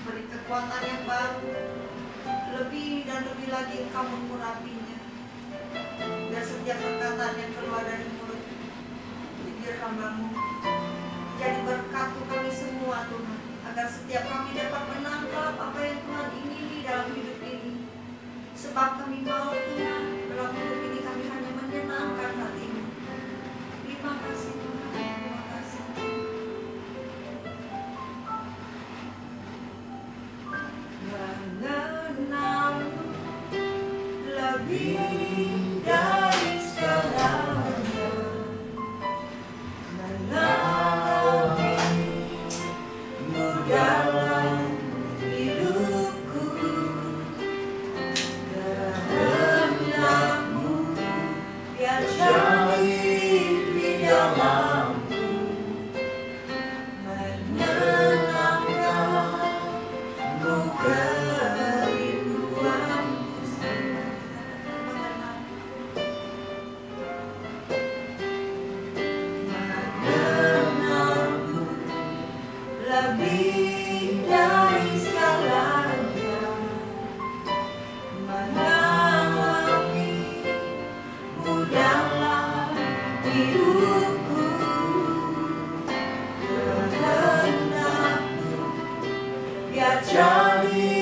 beri kekuatan yang baru, lebih dan lebih lagi Engkau mengurapinya, biar setiap perkataan yang keluar dari mulut bibir hamba-Mu jadi berkat untuk kami semua Tuhan, agar setiap kami dapat menangkap apa yang Tuhan ingini dalam hidup ini. Sebab kami mau Tuhan, dalam hidup ini kami hanya menyenangkan hati-Mu. Terima kasih Tuhan, terima kasih. Mengenal-Mu lebih dari segalanya, mengalamimu dalam hidupku, kehendak-Mu biar jadi di dalamku, menyenangkanmu kerinduanku mengenalmu lebih dari segalanya, mengalamimu dalam hidupku, kehendak-Mu biar jadi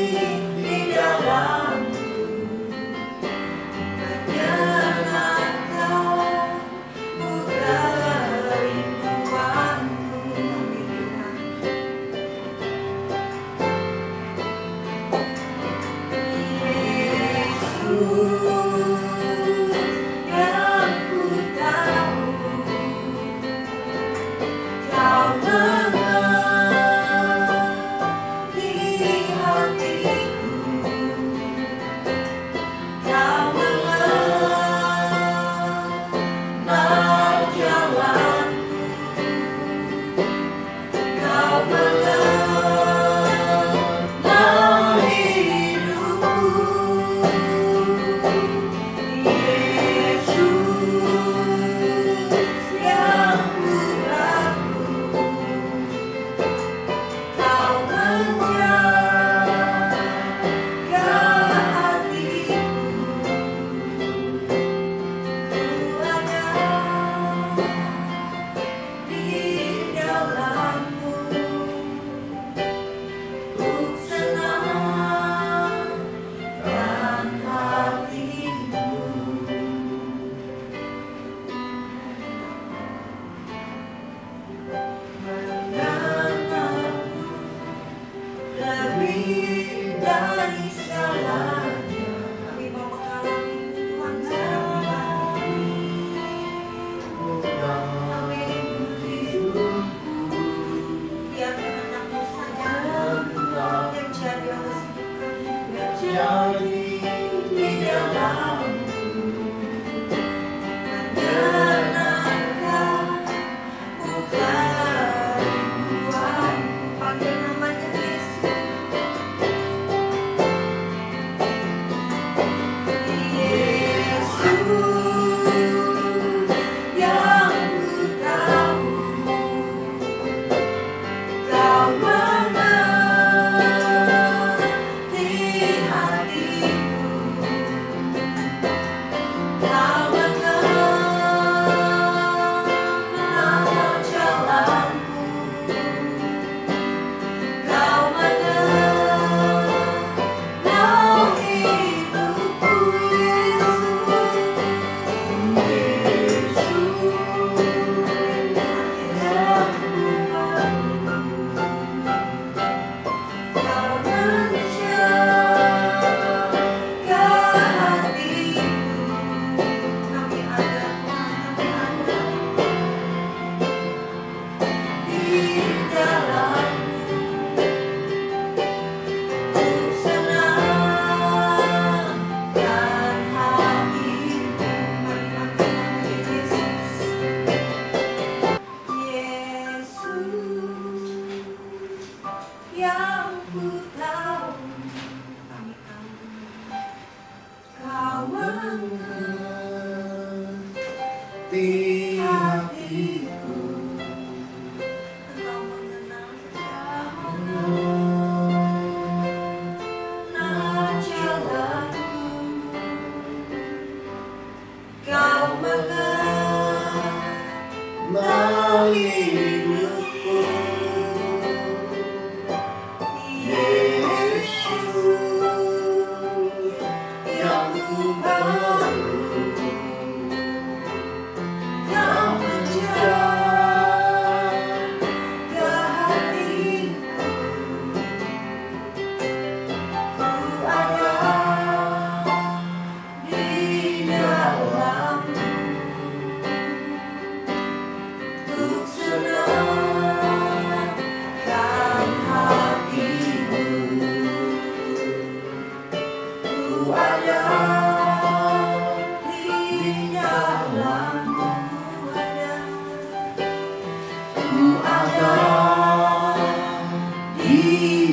di dalamku, menyenangkanmu kerinduanku. Yang ku tahu Kau mengerti hatiku, Kau mengenal jalanku, Kau mengenal hidupku. Yesus yang putraku, Kau menjaga hatiku, ku ada di dalam-Mu, ku senang dan hatiku. Mengenalmu lebih dari segalanya, kami mau mengalami Tuhan amin. Biar kehendak-Mu saja yang jadi atas hidup kami, biar jadi di dalam-Mu, menyenangkanmu kerinduanku. Panggil namanya Yesus. Yesus yang ku tahu Kau mengerti hatiku, Kau mengenal jalanku, Kau mengenal hidupku. Kau menjaga hatiku, kami ada di dalam-Mu, ku senang dan hatiku. Mari panggil namanya Yesus. Yesus yang ku tahu, kami tahu Kau mengerti hatiku, Engkau mengenal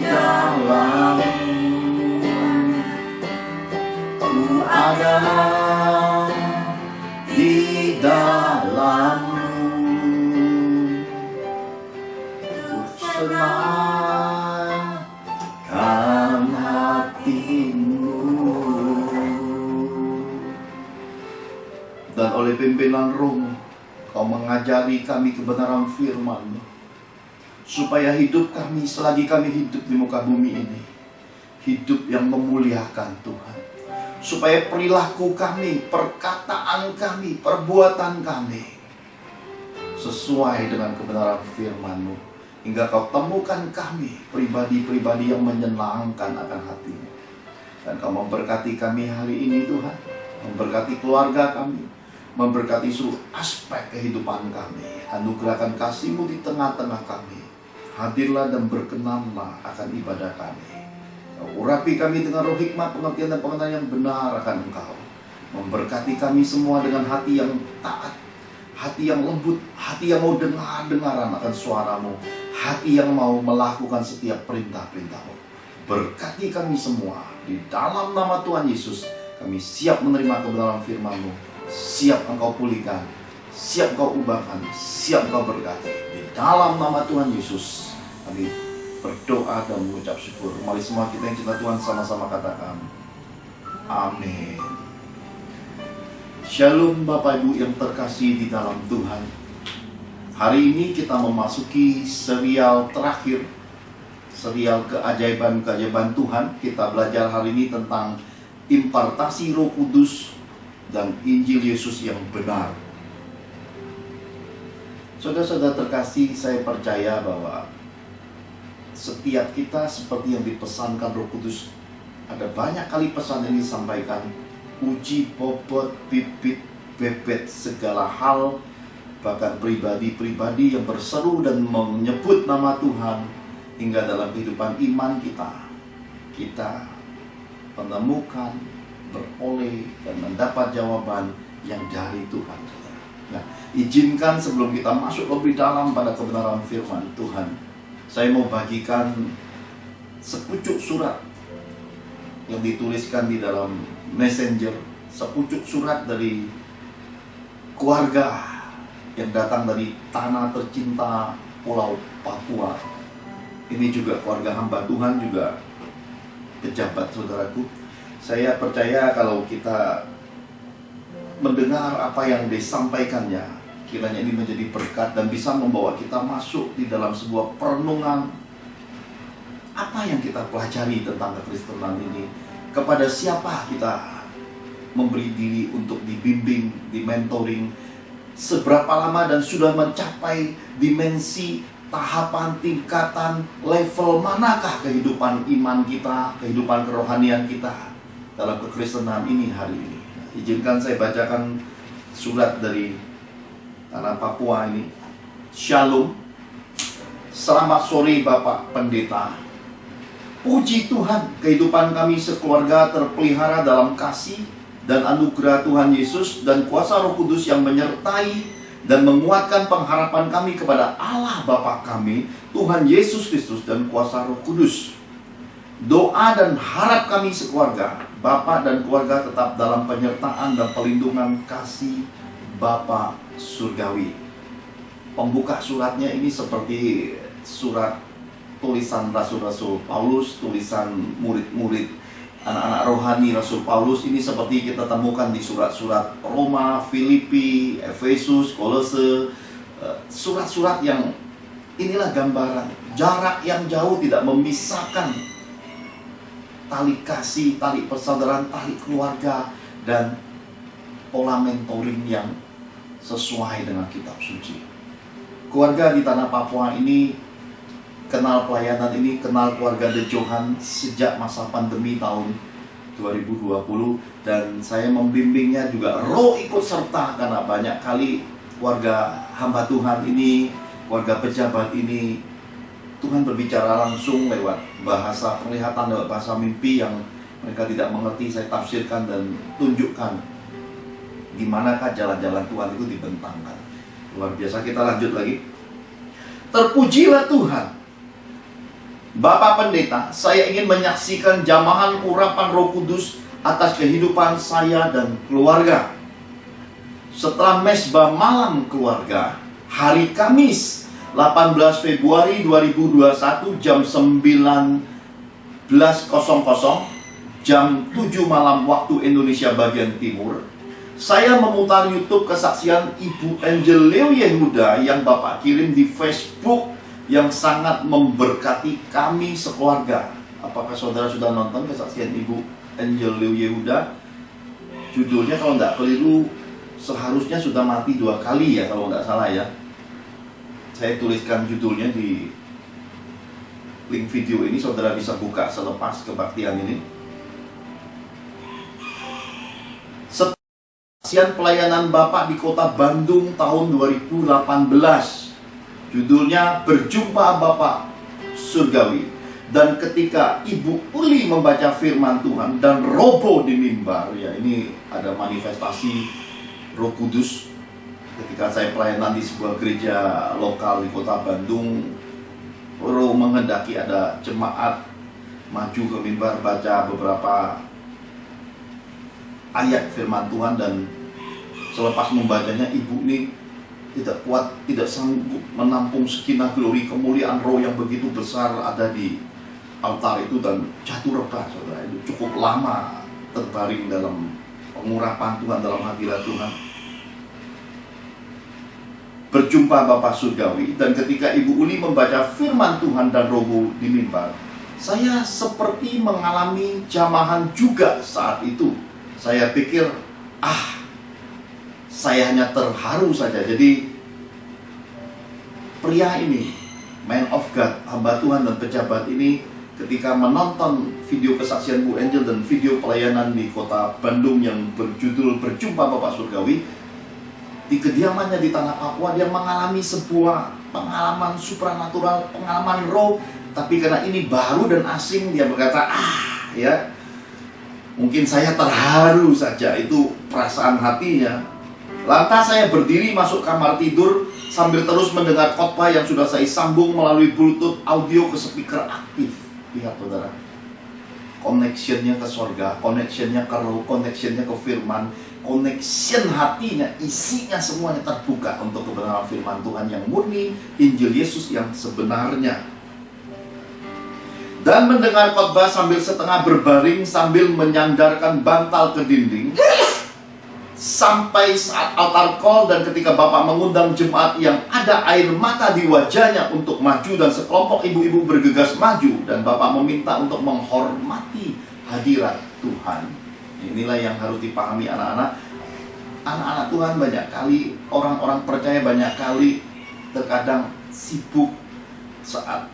dalammu ku ada, di dalammu ku senangkan hatimu. Dan oleh pimpinan Roh-Mu, Kau mengajari kami kebenaran firman-Mu, supaya hidup kami selagi kami hidup di muka bumi ini, hidup yang memuliakan Tuhan. Supaya perilaku kami, perkataan kami, perbuatan kami sesuai dengan kebenaran firman-Mu, hingga Kau temukan kami pribadi-pribadi yang menyenangkan akan hati-Mu. Dan Kau memberkati kami hari ini Tuhan, memberkati keluarga kami, memberkati seluruh aspek kehidupan kami. Anugerahkan kasih-Mu di tengah-tengah kami. Hadirlah dan berkenanlah akan ibadah kami. Kau urapi kami dengan roh hikmat, pengertian dan pengetahuan yang benar akan Engkau. Memberkati kami semua dengan hati yang taat, hati yang lembut, hati yang mau dengar-dengaran akan suara-Mu, hati yang mau melakukan setiap perintah-perintah-Mu. Berkati kami semua. Di dalam nama Tuhan Yesus, kami siap menerima kebenaran firman-Mu. Siap Engkau pulihkan, siap Engkau ubahkan, siap Engkau berkati. Di dalam nama Tuhan Yesus kami berdoa dan mengucap syukur. Mari semua kita yang cinta Tuhan sama-sama katakan amin. Shalom Bapak Ibu yang terkasih di dalam Tuhan. Hari ini kita memasuki serial terakhir, serial keajaiban-keajaiban Tuhan. Kita belajar hari ini tentang impartasi Roh Kudus dan Injil Yesus yang benar. Saudara-saudara terkasih, saya percaya bahwa setiap kita seperti yang dipesankan Roh Kudus. Ada banyak kali pesan ini disampaikan. Uji, bobot, bibit, bebet, segala hal. Bahkan pribadi-pribadi yang berseru dan menyebut nama Tuhan. Hingga dalam kehidupan iman kita, kita menemukan, beroleh dan mendapat jawaban yang dari Tuhan. Nah, izinkan sebelum kita masuk lebih dalam pada kebenaran firman Tuhan, saya mau bagikan sepucuk surat yang dituliskan di dalam Messenger, sepucuk surat dari keluarga yang datang dari tanah tercinta Pulau Papua. Ini juga keluarga hamba Tuhan, juga pejabat saudaraku. Saya percaya kalau kita mendengar apa yang disampaikannya, kiranya ini menjadi berkat dan bisa membawa kita masuk di dalam sebuah perenungan. Apa yang kita pelajari tentang kekristenan ini, kepada siapa kita memberi diri untuk dibimbing, dimentoring, seberapa lama dan sudah mencapai dimensi, tahapan, tingkatan, level manakah kehidupan iman kita, kehidupan kerohanian kita dalam kekristenan ini hari ini. Izinkan saya bacakan surat dari tanah Papua ini. Shalom. Selamat sore Bapak Pendeta. Puji Tuhan, kehidupan kami sekeluarga terpelihara dalam kasih dan anugerah Tuhan Yesus dan kuasa Roh Kudus yang menyertai dan menguatkan pengharapan kami kepada Allah Bapa kami, Tuhan Yesus Kristus dan kuasa Roh Kudus. Doa dan harap kami sekeluarga, Bapak dan keluarga tetap dalam penyertaan dan pelindungan kasih Bapa Surgawi. Pembuka suratnya ini seperti surat tulisan Rasul-Rasul Paulus, tulisan murid-murid, anak-anak rohani Rasul Paulus. Ini seperti kita temukan di surat-surat Roma, Filipi, Efesus, Kolose. Surat-surat yang inilah gambaran jarak yang jauh tidak memisahkan tali kasih, tali persaudaraan, tali keluarga, dan pola mentoring yang sesuai dengan kitab suci. Keluarga di tanah Papua ini kenal pelayanan ini, kenal keluarga De Johan sejak masa pandemi tahun 2020, dan saya membimbingnya juga. Roh ikut serta karena banyak kali keluarga hamba Tuhan ini, keluarga pejabat ini, Tuhan berbicara langsung lewat bahasa penglihatan, lewat bahasa mimpi yang mereka tidak mengerti. Saya tafsirkan dan tunjukkan di manakah jalan-jalan Tuhan itu dibentangkan. Luar biasa. Kita lanjut lagi. Terpujilah Tuhan Bapak Pendeta, saya ingin menyaksikan jamahan urapan Roh Kudus atas kehidupan saya dan keluarga. Setelah mesbah malam keluarga, hari Kamis 18 Februari 2021 jam 19.00, jam 7 malam waktu Indonesia bagian timur, saya memutar YouTube kesaksian Ibu Angel Leo Yehuda yang Bapak kirim di Facebook, yang sangat memberkati kami sekeluarga. Apakah saudara sudah nonton kesaksian Ibu Angel Leo Yehuda? Judulnya kalau tidak keliru seharusnya sudah mati 2 kali ya, kalau tidak salah ya. Saya tuliskan judulnya di link video ini, saudara bisa buka selepas kebaktian ini. Kesaksian pelayanan Bapak di Kota Bandung tahun 2018. Judulnya Berjumpa Bapak Surgawi. Dan ketika Ibu Uli membaca firman Tuhan dan roboh di mimbar, ya ini ada manifestasi Roh Kudus. Ketika saya pelayanan di sebuah gereja lokal di Kota Bandung, Roh menghendaki ada jemaat maju ke mimbar baca beberapa ayat firman Tuhan, dan selepas membacanya Ibu ini tidak kuat, tidak sanggup menampung sekinah glory, kemuliaan Roh yang begitu besar ada di altar itu, dan jatuh rebah, saudara. Itu cukup lama terbaring dalam pengurapan Tuhan, dalam hadirat Tuhan. Berjumpa Bapak Surgawi. Dan ketika Ibu Uli membaca firman Tuhan dan roboh di mimbar, saya seperti mengalami jamahan juga saat itu. Saya pikir, saya hanya terharu saja. Jadi pria ini, man of God, hamba Tuhan dan pejabat ini, ketika menonton video kesaksian Bu Angel dan video pelayanan di Kota Bandung yang berjudul Berjumpa Bapak Surgawi, di kediamannya di tanah Papua, dia mengalami sebuah pengalaman supranatural, pengalaman roh. Tapi karena ini baru dan asing, dia berkata, ya, mungkin saya terharu saja. Itu perasaan hatinya. Lantas saya berdiri masuk kamar tidur sambil terus mendengar khotbah yang sudah saya sambung melalui Bluetooth audio ke speaker aktif. Lihat saudara, connectionnya ke sorga, connectionnya ke roh, connectionnya ke firman, connection hatinya, isinya semuanya terbuka untuk kebenaran firman Tuhan yang murni, Injil Yesus yang sebenarnya. Dan mendengar khotbah sambil setengah berbaring, sambil menyandarkan bantal ke dinding, sampai saat altar call dan ketika Bapak mengundang jemaat yang ada air mata di wajahnya untuk maju, dan sekelompok ibu-ibu bergegas maju, dan Bapak meminta untuk menghormati hadirat Tuhan. Inilah yang harus dipahami anak-anak. Anak-anak Tuhan banyak kali, orang-orang percaya banyak kali terkadang sibuk saat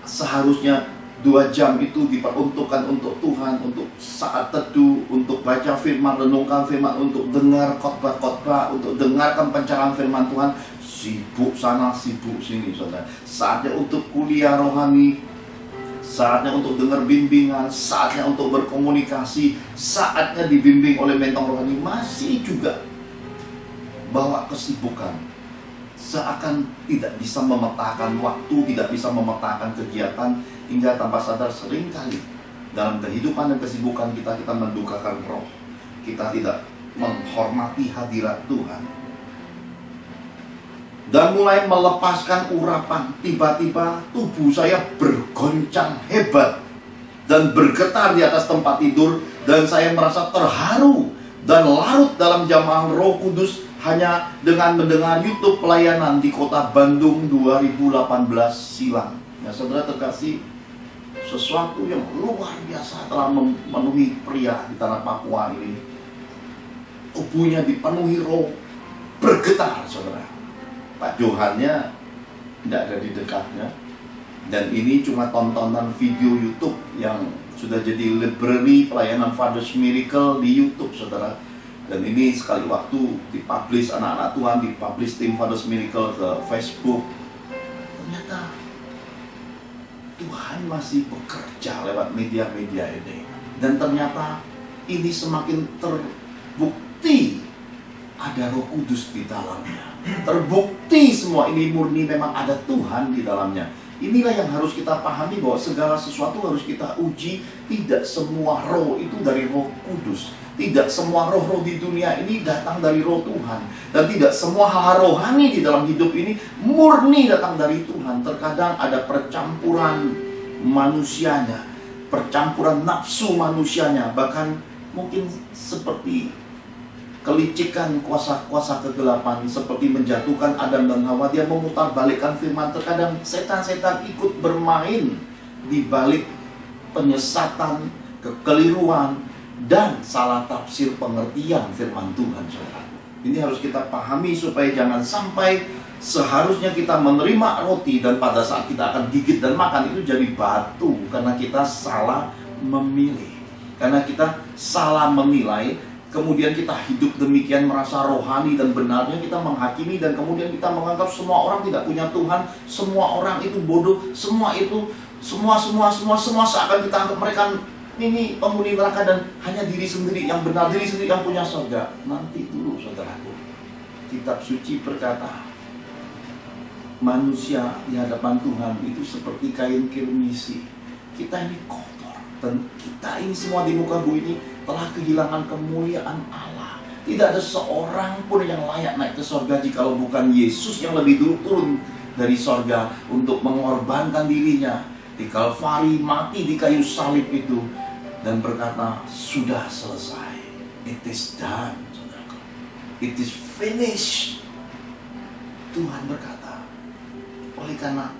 seharusnya 2 jam itu diperuntukkan untuk Tuhan, untuk saat teduh, untuk baca firman, renungkan firman, untuk dengar khotbah-khotbah, untuk dengarkan pencerahan firman Tuhan. Sibuk sana, sibuk sini, saudara. Saatnya untuk kuliah rohani, saatnya untuk dengar bimbingan, saatnya untuk berkomunikasi, saatnya dibimbing oleh mentor rohani, masih juga bawa kesibukan. Seakan tidak bisa memetakan waktu, tidak bisa memetakan kegiatan, hingga tanpa sadar seringkali dalam kehidupan dan kesibukan kita, kita mendukakan roh. Kita tidak menghormati hadirat Tuhan. Dan mulai melepaskan urapan, tiba-tiba tubuh saya bergoncang hebat dan bergetar di atas tempat tidur, dan saya merasa terharu dan larut dalam jamaah Roh Kudus hanya dengan mendengar YouTube pelayanan di Kota Bandung 2018 silam. Ya saudara terkasih, sesuatu yang luar biasa telah memenuhi pria di tanah Papua ini. Tubuhnya dipenuhi roh, bergetar saudara. Pak Johannya tidak ada di dekatnya. Dan ini cuma tontonan video YouTube yang sudah jadi library pelayanan Father's Miracle di YouTube saudara. Dan ini sekali waktu dipublish anak-anak Tuhan, dipublish tim Father's Miracle ke Facebook. Ternyata Tuhan masih bekerja lewat media-media ini. Dan ternyata ini semakin terbukti ada Roh Kudus di dalamnya. Terbukti semua ini murni, memang ada Tuhan di dalamnya. Inilah yang harus kita pahami, bahwa segala sesuatu harus kita uji. Tidak semua roh itu dari Roh Kudus. Tidak semua roh-roh di dunia ini datang dari Roh Tuhan. Dan tidak semua hal rohani di dalam hidup ini murni datang dari Tuhan. Terkadang ada percampuran manusianya, percampuran nafsu manusianya, bahkan mungkin seperti kelicikan kuasa-kuasa kegelapan, seperti menjatuhkan Adam dan Hawa. Dia memutarbalikkan firman. Terkadang setan-setan ikut bermain di balik penyesatan, kekeliruan, dan salah tafsir pengertian firman Tuhan, saudara. Ini harus kita pahami supaya jangan sampai seharusnya kita menerima roti dan pada saat kita akan gigit dan makan itu jadi batu, karena kita salah memilih, karena kita salah menilai. Kemudian kita hidup demikian, merasa rohani dan benarnya kita menghakimi, dan kemudian kita menganggap semua orang tidak punya Tuhan, semua orang itu bodoh, semua seakan kita anggap mereka ini penghuni neraka, dan hanya diri sendiri yang benar, diri sendiri yang punya surga. Nanti dulu, saudaraku, kitab suci berkata, manusia di hadapan Tuhan itu seperti kain kirmisi. Kita ini kotor, dan kita ini semua di muka bumi ini telah kehilangan kemuliaan Allah. Tidak ada seorang pun yang layak naik ke sorga jikalau bukan Yesus yang lebih dulu turun dari sorga untuk mengorbankan dirinya di Kalvari, mati di kayu salib itu, dan berkata, sudah selesai. It is done, saudaraku. It is finished. Tuhan berkata. Oleh karena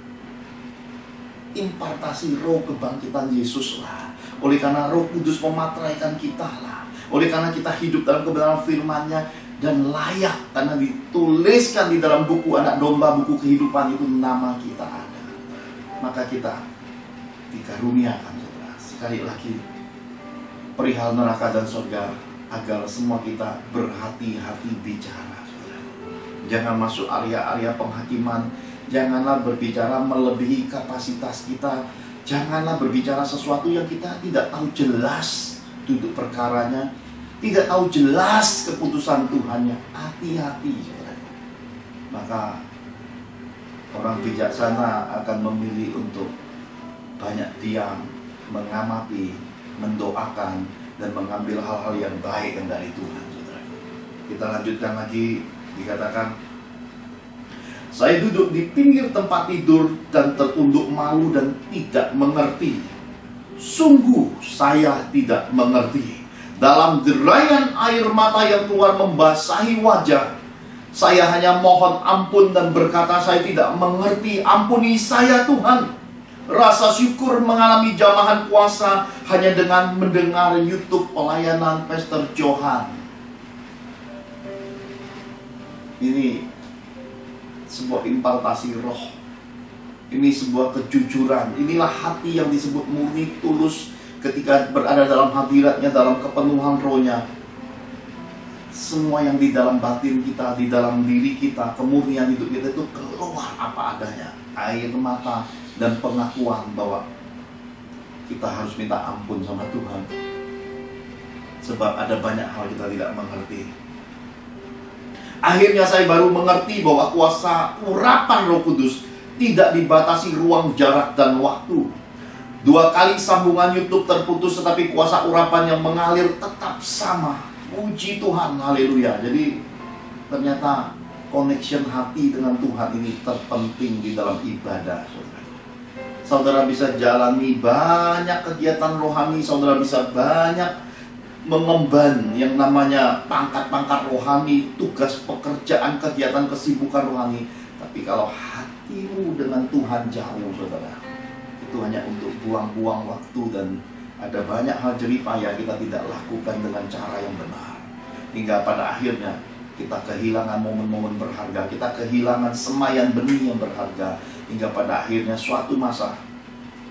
impartasi roh kebangkitan Yesus lah, oleh karena Roh Kudus memateraikan kita lah, oleh karena kita hidup dalam kebenaran firman-Nya dan layak karena dituliskan di dalam buku anak domba, buku kehidupan itu nama kita ada, maka kita dikaruniakan, saudara. Sekali lagi, perihal neraka dan surga, agar semua kita berhati-hati bicara, saudara. Jangan masuk area-area penghakiman. Janganlah berbicara melebihi kapasitas kita. Janganlah berbicara sesuatu yang kita tidak tahu jelas duduk perkaranya, tidak tahu jelas keputusan Tuhannya. Hati-hati, saudara. Maka orang bijaksana akan memilih untuk banyak diam, mengamati, mendoakan, dan mengambil hal-hal yang baik yang dari Tuhan, saudara. Kita lanjutkan lagi, dikatakan, saya duduk di pinggir tempat tidur dan tertunduk malu dan tidak mengerti. Sungguh saya tidak mengerti. Dalam derayan air mata yang keluar membasahi wajah, saya hanya mohon ampun dan berkata, saya tidak mengerti, ampuni saya Tuhan. Rasa syukur mengalami jamahan kuasa hanya dengan mendengar YouTube pelayanan Pastor Johan. Ini sebuah impartasi roh. Ini sebuah kejujuran. Inilah hati yang disebut murni, tulus ketika berada dalam hadiratnya, dalam kepenuhan rohnya. Semua yang di dalam batin kita, di dalam diri kita, kemurnian hidup kita itu keluar apa adanya. Air mata dan pengakuan bahwa kita harus minta ampun sama Tuhan. Sebab ada banyak hal kita tidak mengerti. Akhirnya saya baru mengerti bahwa kuasa urapan Roh Kudus tidak dibatasi ruang, jarak, dan waktu. 2 kali sambungan YouTube terputus, tetapi kuasa urapan yang mengalir tetap sama. Puji Tuhan, haleluya. Jadi ternyata connection hati dengan Tuhan ini terpenting di dalam ibadah, saudara. Saudara bisa jalani banyak kegiatan rohani, saudara bisa banyak mengemban yang namanya pangkat-pangkat rohani, tugas pekerjaan, kegiatan, kesibukan rohani. Tapi kalau hatimu dengan Tuhan jauh, saudara, itu hanya untuk buang-buang waktu, dan ada banyak hal jeripaya kita tidak lakukan dengan cara yang benar. Hingga pada akhirnya kita kehilangan momen-momen berharga, kita kehilangan semayan benih yang berharga. Hingga pada akhirnya suatu masa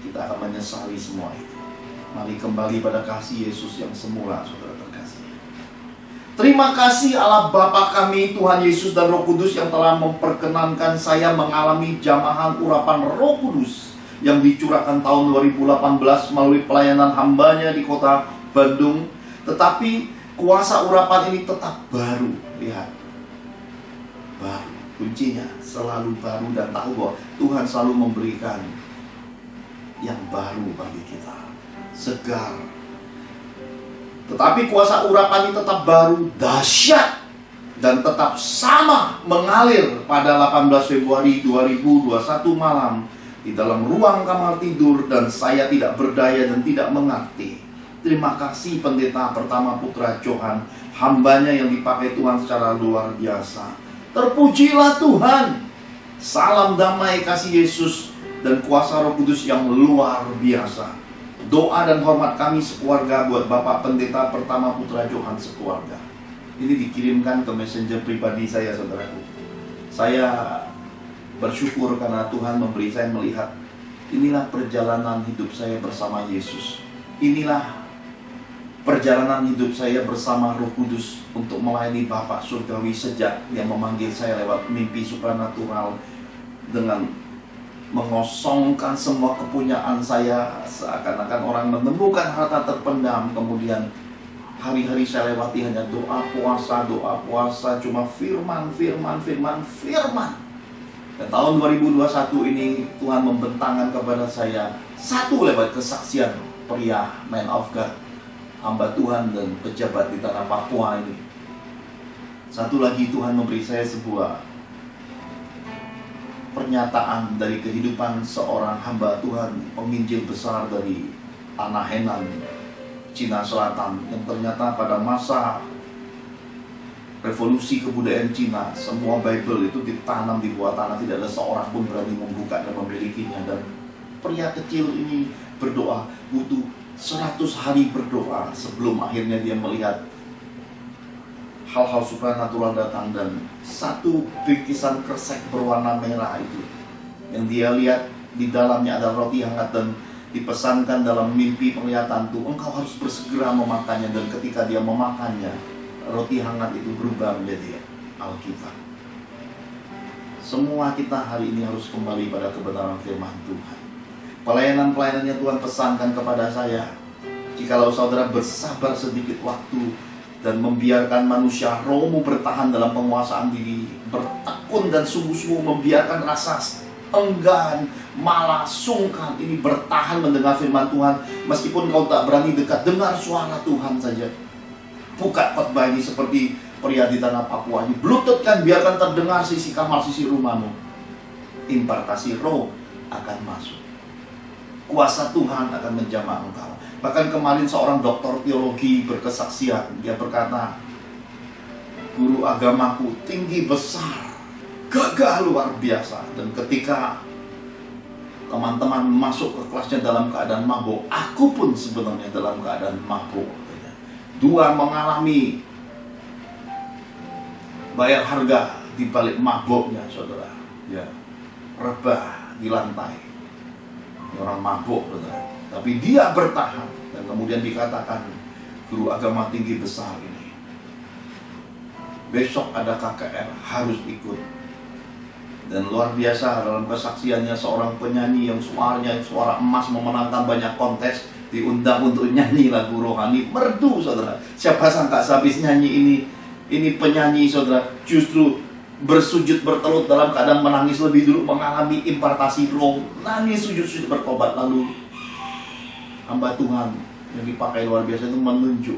kita akan menyesali semua itu. Mari kembali pada kasih Yesus yang semula, saudara terkasih. Terima kasih Allah Bapa kami, Tuhan Yesus dan Roh Kudus yang telah memperkenankan saya mengalami jamahan urapan Roh Kudus yang dicurahkan tahun 2018 melalui pelayanan hambanya di kota Bandung. Tetapi kuasa urapan ini tetap baru. Lihat, baru. Kuncinya selalu baru, dan tahu bahwa Tuhan selalu memberikan yang baru bagi kita, segar. Tetapi kuasa urapan ini tetap baru, dahsyat, dan tetap sama mengalir pada 18 Februari 2021 malam di dalam ruang kamar tidur, dan saya tidak berdaya dan tidak mengerti. Terima kasih Pendeta Pertama Putra Johan, hambanya yang dipakai Tuhan secara luar biasa. Terpujilah Tuhan. Salam damai kasih Yesus dan kuasa Roh Kudus yang luar biasa. Doa dan hormat kami sekeluarga buat Bapak Pendeta Pertama Putra Johan sekeluarga. Ini dikirimkan ke messenger pribadi saya, saudaraku. Saya bersyukur karena Tuhan memberi saya melihat, inilah perjalanan hidup saya bersama Yesus. Inilah perjalanan hidup saya bersama Roh Kudus untuk melayani Bapa Surgawi sejak yang memanggil saya lewat mimpi supranatural, dengan mengosongkan semua kepunyaan saya, seakan-akan orang menemukan harta terpendam. Kemudian hari-hari saya lewati hanya doa puasa, cuma firman. Dan tahun 2021 ini Tuhan membentangkan kepada saya satu lewat kesaksian pria man of God, hamba Tuhan dan pejabat di tanah Papua ini. Satu lagi Tuhan memberi saya sebuah pernyataan dari kehidupan seorang hamba Tuhan, penginjil besar dari tanah Henan, Cina Selatan, yang ternyata pada masa revolusi kebudayaan Cina, semua Bible itu ditanam di bawah tanah, tidak ada seorang pun berani membuka dan memilikinya. Dan pria kecil ini berdoa, butuh 100 hari berdoa sebelum akhirnya dia melihat hal-hal supranatural datang. Dan satu bingkisan kresek berwarna merah itu, yang dia lihat di dalamnya ada roti hangat, dan dipesankan dalam mimpi penglihatan itu, engkau harus bersegera memakannya. Dan ketika dia memakannya, roti hangat itu berubah menjadi Alkitab. Semua kita hari ini harus kembali pada kebenaran firman Tuhan. Pelayanan-pelayanan yang Tuhan pesankan kepada saya, jikalau saudara bersabar sedikit waktu dan membiarkan manusia rohmu bertahan dalam penguasaan diri, bertekun dan sungguh-sungguh membiarkan rasa enggan, malas, sungkan ini bertahan mendengar firman Tuhan. Meskipun kau tak berani dekat, dengar suara Tuhan saja. Buka khotbah ini seperti pria di tanah Papua ini, bluetoothkan, biarkan terdengar sisi kamar, sisi rumahmu. Impartasi roh akan masuk, kuasa Tuhan akan menjamah engkau. Bahkan kemarin seorang doktor teologi berkesaksian, dia berkata, guru agamaku tinggi besar, gagah luar biasa. Dan ketika teman-teman masuk ke kelasnya dalam keadaan mabuk, aku pun sebenarnya dalam keadaan mabuk. Dua mengalami bayar harga di balik mabuknya, saudara. Ya, rebah di lantai, orang mabuk, saudara. Tapi dia bertahan, dan kemudian dikatakan guru agama tinggi besar ini, besok ada KKR, harus ikut. Dan luar biasa dalam kesaksiannya, seorang penyanyi yang suaranya suara emas, memenangkan banyak kontes, diundang untuk nyanyi lagu rohani, merdu, saudara. Siapa sangka sehabis nyanyi ini penyanyi, saudara, justru bersujud bertelut dalam keadaan menangis lebih dulu, mengalami impartasi roh, nangis, sujud bertobat. Lalu hamba Tuhan yang dipakai luar biasa itu menunjuk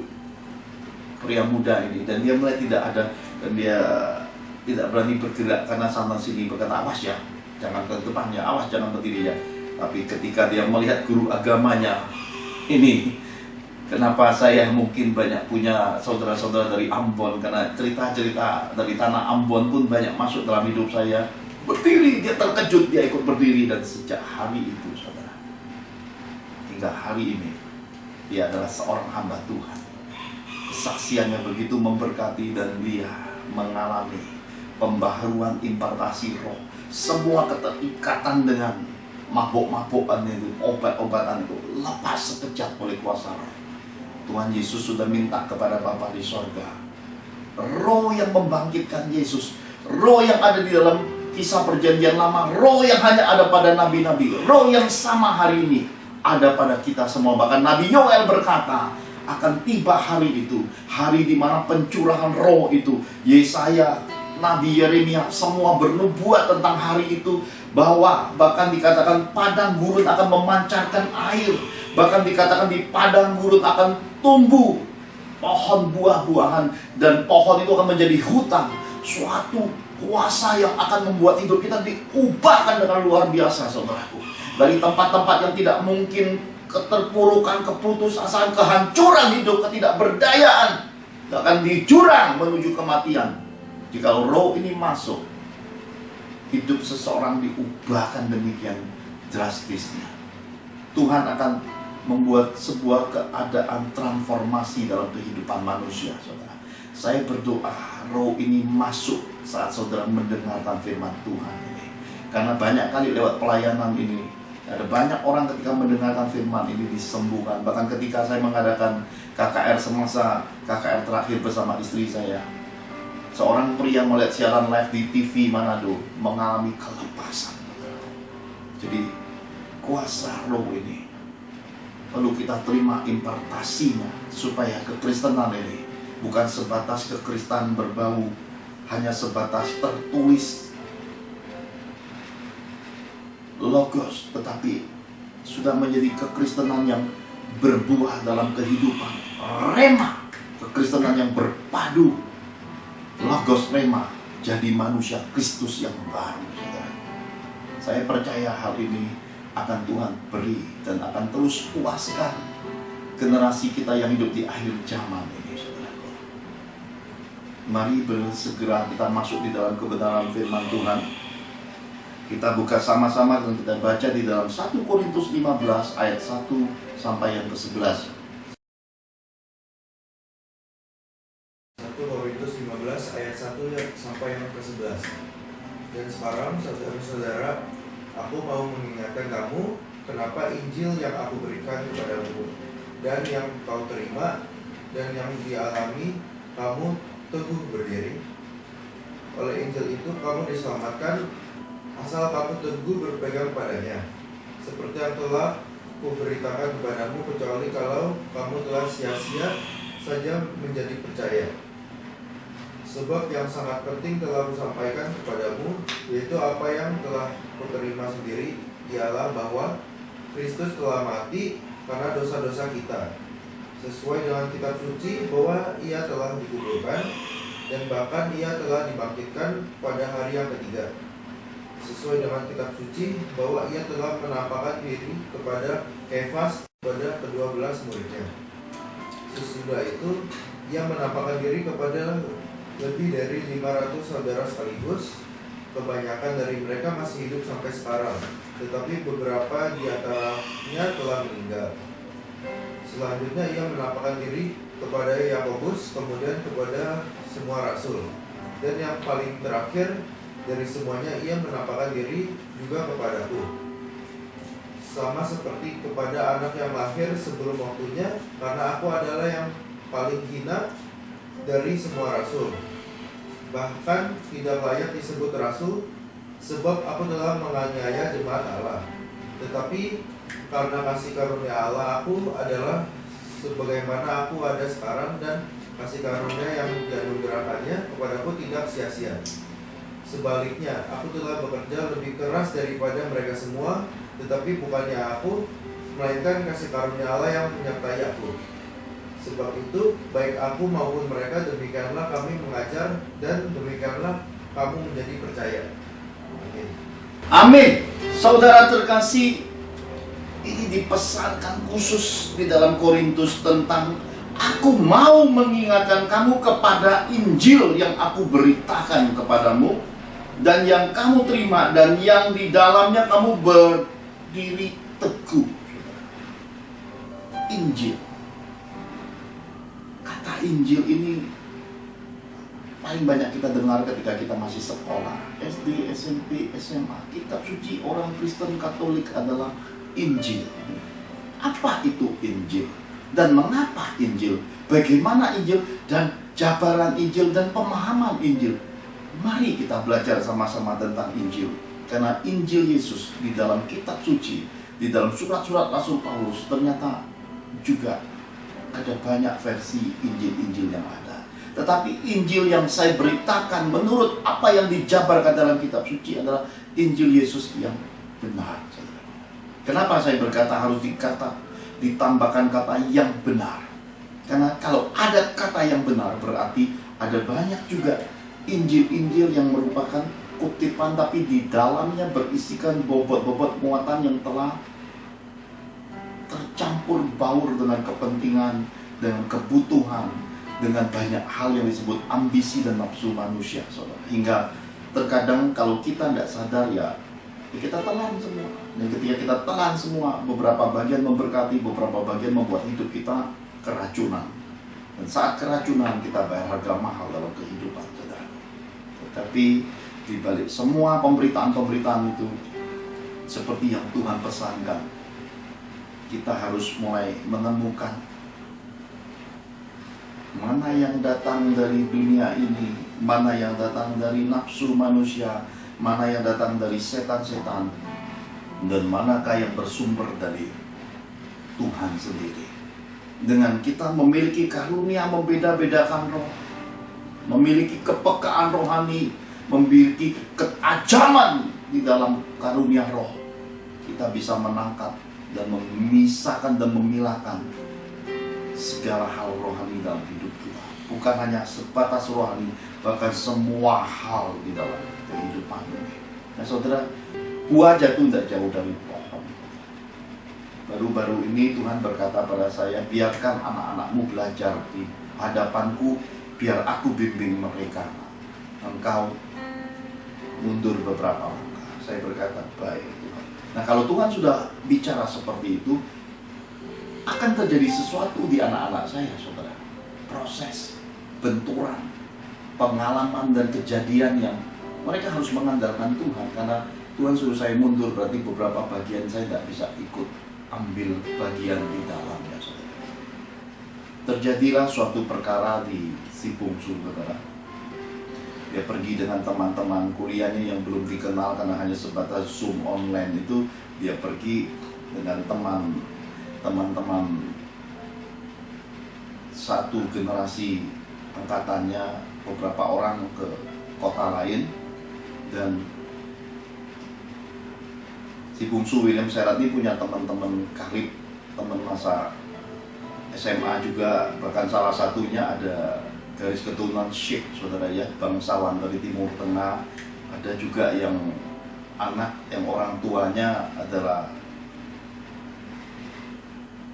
pria muda ini, dan dia mulai tidak ada, dan dia tidak berani bergerak karena sana sini, berkata, awas ya, jangan ke depannya, awas jangan berdiri ya. Tapi ketika dia melihat guru agamanya ini, kenapa saya mungkin banyak punya saudara-saudara dari Ambon, karena cerita-cerita dari tanah Ambon pun banyak masuk dalam hidup saya. Berdiri, dia terkejut, dia ikut berdiri. Dan sejak hari itu, saudara, hingga hari ini, dia adalah seorang hamba Tuhan. Kesaksiannya begitu memberkati, dan dia mengalami pembaharuan impartasi roh. Semua keterikatan dengan mabuk-mabukan itu, obat-obatan itu, lepas sekejap oleh kuasa roh. Tuhan Yesus sudah minta kepada Bapa di sorga, roh yang membangkitkan Yesus, roh yang ada di dalam kisah perjanjian lama, roh yang hanya ada pada nabi-nabi, roh yang sama hari ini ada pada kita semua. Bahkan Nabi Yoel berkata, akan tiba hari itu, hari di mana pencurahan roh itu. Yesaya Nabi Yeremia semua bernubuat tentang hari itu, bahwa bahkan dikatakan padang gurun akan memancarkan air, bahkan dikatakan di padang gurun akan tumbuh pohon buah-buahan, dan pohon itu akan menjadi hutan. Suatu kuasa yang akan membuat hidup kita diubahkan dengan luar biasa, saudaraku. Dari tempat-tempat yang tidak mungkin, keterpurukan, keputusasaan, kehancuran hidup, ketidakberdayaan, akan dicurang menuju kematian. Jika roh ini masuk, hidup seseorang diubahkan demikian drastisnya. Tuhan akan membuat sebuah keadaan transformasi dalam kehidupan manusia, saudara. Saya berdoa roh ini masuk saat saudara mendengarkan firman Tuhan ini. Karena banyak kali lewat pelayanan ini, ada banyak orang ketika mendengarkan firman ini disembuhkan. Bahkan ketika saya mengadakan KKR semasa KKR terakhir bersama istri saya, seorang pria melihat siaran live di TV Manado mengalami kelepasan. Jadi kuasa roh ini perlu kita terima impartasinya, supaya kekristenan ini bukan sebatas kekristenan berbau hanya sebatas tertulis logos, tetapi sudah menjadi kekristenan yang berbuah dalam kehidupan. Rema, kekristenan yang berpadu logos rema, jadi manusia Kristus yang baru. Saya percaya hal ini akan Tuhan beri dan akan terus puaskan generasi kita yang hidup di akhir zaman ini, saudaraku. Mari bersegera kita masuk di dalam kebenaran firman Tuhan. Kita buka sama-sama dan kita baca di dalam 1 Korintus 15 ayat 1 sampai yang ke-11. 1 Korintus 15 ayat 1 sampai yang ke-11. Dan sekarang saudara-saudara, aku mau mengingatkan kamu kenapa Injil yang aku berikan kepadamu dan yang kau terima dan yang dialami kamu teguh berdiri. Oleh Injil itu kamu diselamatkan asal kamu teguh berpegang padanya, seperti yang telah kuberitakan kepadamu, kecuali kalau kamu telah sia-sia saja menjadi percaya. Sebab yang sangat penting telah kusampaikan kepadamu, yaitu apa yang telah kuterima sendiri, ialah bahwa Kristus telah mati karena dosa-dosa kita, sesuai dengan kitab suci bahwa ia telah dikuburkan, dan bahkan ia telah dibangkitkan pada hari yang ketiga, sesuai dengan kitab suci bahwa ia telah menampakkan diri kepada Kefas, pada ke-12 muridnya. Sesudah itu ia menampakkan diri kepada lebih dari 500 saudara sekaligus. Kebanyakan dari mereka masih hidup sampai sekarang, tetapi beberapa di antaranya telah meninggal. Selanjutnya ia menampakkan diri kepada Yakobus, kemudian kepada semua rasul, dan yang paling terakhir dari semuanya ia menampakkan diri juga kepadaku, sama seperti kepada anak yang lahir sebelum waktunya, karena aku adalah yang paling hina dari semua rasul. Bahkan tidak layak disebut rasul, sebab aku telah menganiaya jemaat Allah. Tetapi karena kasih karunia Allah aku adalah sebagaimana aku ada sekarang, dan kasih karunia yang dianugerahkannya kepadaku tidak sia-sia. Sebaliknya, aku telah bekerja lebih keras daripada mereka semua, tetapi bukannya aku, melainkan kasih karunia Allah yang menyertai aku. Sebab itu, baik aku maupun mereka, demikianlah kami mengajar, dan demikianlah kamu menjadi percaya. Amin. Amin. Saudara terkasih, ini dipesankan khusus di dalam Korintus tentang aku mau mengingatkan kamu kepada Injil yang aku beritakan kepadamu, dan yang kamu terima, dan yang di dalamnya kamu berdiri teguh. Injil. Kata Injil ini paling banyak kita dengar ketika kita masih sekolah, SD, SMP, SMA. Kitab suci orang Kristen Katolik adalah Injil. Apa itu Injil? Dan mengapa Injil? Bagaimana Injil? Dan jabaran Injil dan pemahaman Injil. Mari kita belajar sama-sama tentang Injil. Karena Injil Yesus di dalam kitab suci, di dalam surat-surat Rasul Paulus, ternyata juga ada banyak versi Injil-Injil yang ada. Tetapi Injil yang saya beritakan menurut apa yang dijabarkan dalam kitab suci adalah Injil Yesus yang benar. Kenapa saya berkata harus ditambahkan kata yang benar? Karena kalau ada kata yang benar berarti ada banyak juga Injil-Injil yang merupakan kutipan tapi di dalamnya berisikan bobot-bobot muatan yang telah tercampur baur dengan kepentingan, dengan kebutuhan, dengan banyak hal yang disebut ambisi dan nafsu manusia, saudara. Hingga terkadang kalau kita tidak sadar ya kita telan semua. Dan ketika kita telan semua, beberapa bagian memberkati, beberapa bagian membuat hidup kita keracunan. Dan saat keracunan kita bayar harga mahal dalam kehidupan, saudara. Tetapi di balik semua pemberitaan-pemberitaan itu, seperti yang Tuhan pesankan, kita harus mulai menemukan mana yang datang dari dunia ini, mana yang datang dari nafsu manusia, mana yang datang dari setan-setan, dan manakah yang bersumber dari Tuhan sendiri. Dengan kita memiliki karunia membeda-bedakan roh, memiliki kepekaan rohani, memiliki ketajaman di dalam karunia roh, kita bisa menangkap dan memisahkan dan memilahkan segala hal rohani dalam hidup kita. Bukan hanya sebatas rohani, bahkan semua hal di dalam kehidupan ini. Nah saudara, buah jatuh tidak jauh dari pohon. Baru-baru ini Tuhan berkata pada saya, biarkan anak-anakmu belajar di hadapanku, biar aku bimbing mereka. Engkau mundur beberapa langkah. Saya berkata, baik Tuhan. Nah kalau Tuhan sudah bicara seperti itu, akan terjadi sesuatu di anak-anak saya, saudara. Proses, benturan, pengalaman dan kejadian yang mereka harus mengandalkan Tuhan. Karena Tuhan suruh saya mundur, berarti beberapa bagian saya tidak bisa ikut ambil bagian di dalamnya, saudara. Terjadilah suatu perkara di si bungsu, saudara. Dia pergi dengan teman-teman kuliahnya yang belum dikenal karena hanya sebatas Zoom online itu. Dia pergi dengan teman-teman satu generasi angkatannya, beberapa orang ke kota lain. Dan si bungsu William Serrat ini punya teman-teman karib, teman masa SMA juga. Bahkan salah satunya ada garis keturunan Sikh, saudara ya, bangsawan dari Timur Tengah. Ada juga yang anak yang orang tuanya adalah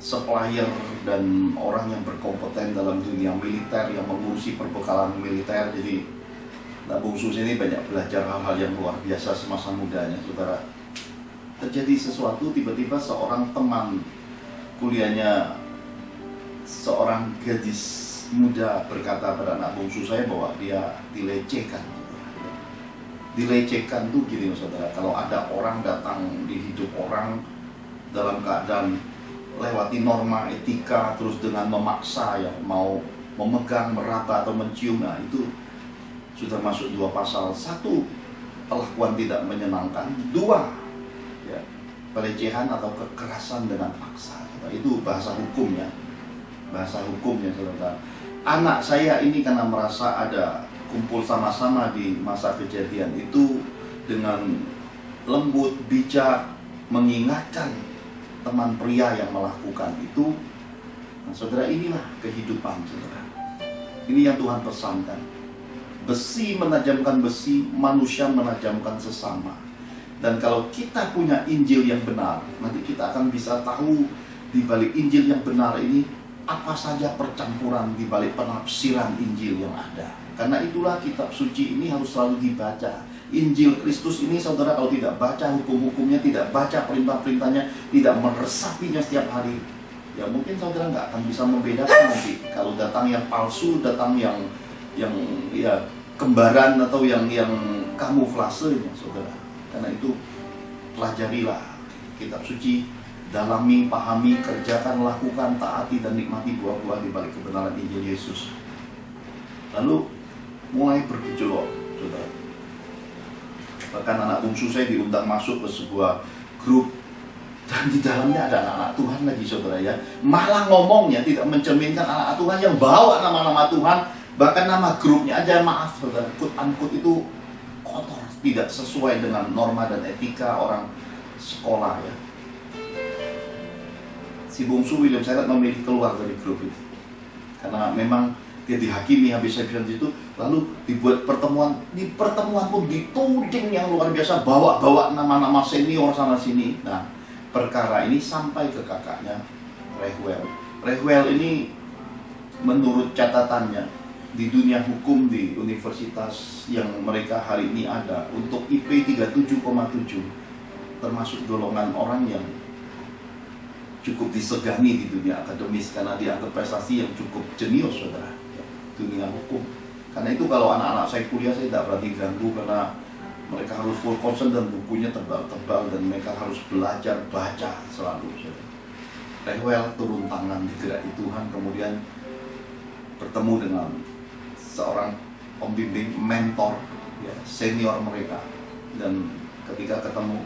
supplier dan orang yang berkompeten dalam dunia militer, yang mengurusi perbekalan militer. Jadi bungsu ini banyak belajar hal-hal yang luar biasa semasa mudanya, saudara. Terjadi sesuatu, tiba-tiba seorang teman kuliahnya, seorang gadis muda berkata pada anak bungsu saya bahwa dia dilecehkan. Dilecehkan tuh gini, saudara. Kalau ada orang datang di hidup orang dalam keadaan lewati norma etika, terus dengan memaksa ya, mau memegang, meraba atau mencium, nah itu sudah masuk dua pasal. Satu, perlakuan tidak menyenangkan. Dua, ya, pelecehan atau kekerasan dengan paksa. Nah, itu bahasa hukumnya. Bahasa hukumnya, saudara. Anak saya ini karena merasa ada kumpul sama-sama di masa kejadian itu, dengan lembut, bijak, mengingatkan teman pria yang melakukan itu. Nah, saudara, inilah kehidupan, saudara. Ini yang Tuhan pesankan. Besi menajamkan besi, manusia menajamkan sesama. Dan kalau kita punya Injil yang benar, nanti kita akan bisa tahu di balik Injil yang benar ini apa saja percampuran di balik penafsiran Injil yang ada. Karena itulah kitab suci ini harus selalu dibaca. Injil Kristus ini, saudara, kalau tidak baca hukum-hukumnya, tidak baca perintah-perintahnya, tidak meresapinya setiap hari, ya mungkin saudara nggak akan bisa membedakan nanti kalau datang yang palsu, datang yang ya kembaran, atau yang kamuflasenya, saudara. Karena itu pelajarilah kitab suci, dalami, pahami, kerjakan, lakukan, taati dan nikmati buah-buah di balik kebenaran Injil Yesus. Lalu mulai bergejolak, saudara. Bahkan anak bungsu saya diundang masuk ke sebuah grup, dan di dalamnya ada anak-anak Tuhan lagi, saudara ya. Malah ngomongnya tidak mencerminkan anak-anak Tuhan yang bawa nama-nama Tuhan, Bahkan nama grupnya aja, maaf saudara, quote unquote itu kotor, tidak sesuai dengan norma dan etika orang sekolah ya. Si bungsu William Seyrat memilih keluar dari grup itu karena memang dia dihakimi habis-habisan itu, lalu dibuat pertemuan. Di pertemuan pun dituding yang luar biasa, bawa nama-nama senior sana sini. Nah, perkara ini sampai ke kakaknya Reuel. Reuel ini menurut catatannya di dunia hukum di universitas yang mereka hari ini ada, untuk IP 37,7 termasuk golongan orang yang cukup disegani di dunia akademis karena dianggap prestasi yang cukup jenius, saudara, dunia hukum. Karena itu kalau anak-anak saya kuliah, saya tidak berani ganggu karena mereka harus full concern dan bukunya tebal-tebal dan mereka harus belajar baca selalu. Reuel turun tangan digerakkan Tuhan, kemudian bertemu dengan seorang pembimbing, mentor, ya, senior mereka. Dan ketika ketemu,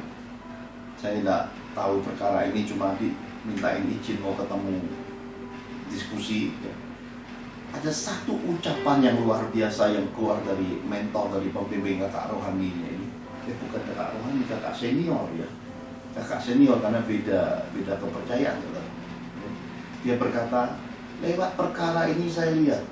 saya tidak tahu perkara ini, cuma dimintain izin mau ketemu diskusi ya. Ada satu ucapan yang luar biasa yang keluar dari mentor, dari pembimbing kakak rohaninya ini. Bukan kakak rohani, kakak senior ya. Kakak senior karena beda kepercayaan. Saudara. Dia berkata, lewat perkara ini saya lihat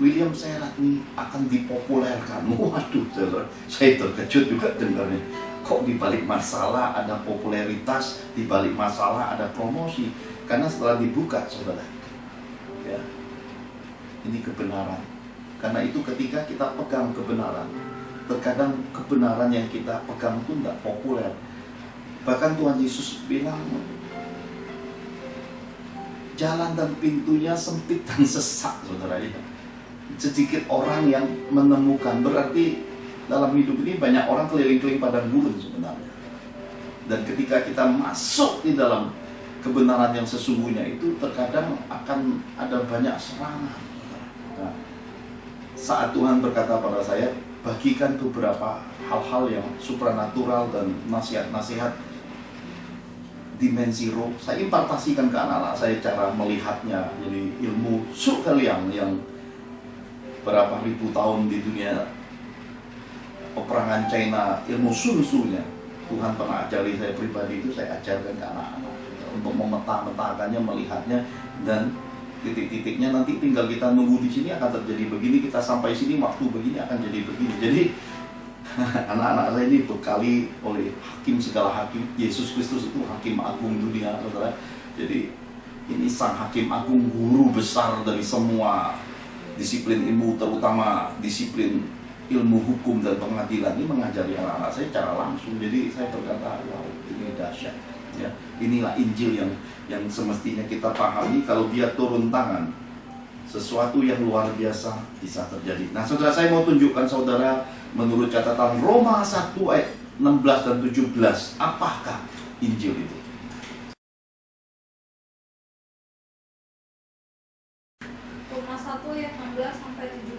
William Seyrat ini akan dipopulerkan. Waduh, saudara, saya terkejut juga dengarnya. Kok di balik masalah ada popularitas, di balik masalah ada promosi? Karena setelah dibuka, saudara, ya, ini kebenaran. Karena itu ketika kita pegang kebenaran, terkadang kebenaran yang kita pegang itu tidak populer. Bahkan Tuhan Yesus bilang, jalan dan pintunya sempit dan sesak, saudara, ya. Sedikit orang yang menemukan. Berarti dalam hidup ini banyak orang keliling-keliling padang gurun sebenarnya. Dan ketika kita masuk di dalam kebenaran yang sesungguhnya itu, terkadang akan ada banyak serangan. Nah, saat Tuhan berkata pada saya, bagikan beberapa hal-hal yang supranatural dan nasihat-nasihat dimensi roh, saya impartasikan ke anak-anak saya cara melihatnya. Jadi ilmu Sukaliang yang berapa ribu tahun di dunia peperangan China, ilmu Sun Tzu-nya Tuhan pernah ajari saya pribadi, itu saya ajarkan ke anak-anak untuk memeta-metakannya, melihatnya, dan titik-titiknya nanti tinggal kita nunggu di sini akan terjadi begini, kita sampai sini waktu begini akan jadi begini. Jadi anak-anak saya ini bekali oleh hakim segala hakim. Yesus Kristus itu hakim agung dunia, saudara. Jadi ini sang hakim agung, guru besar dari semua disiplin ilmu, terutama disiplin ilmu hukum dan pengadilan, ini mengajari anak-anak saya secara langsung. Jadi saya berkata, wow, ini dahsyat ya. Inilah Injil yang semestinya kita pahami. Kalau dia turun tangan, sesuatu yang luar biasa bisa terjadi. Nah, saudara, saya mau tunjukkan saudara menurut catatan Roma 1 ayat 16 dan 17, apakah Injil itu? Roma 1 ayat 16 sampai 17.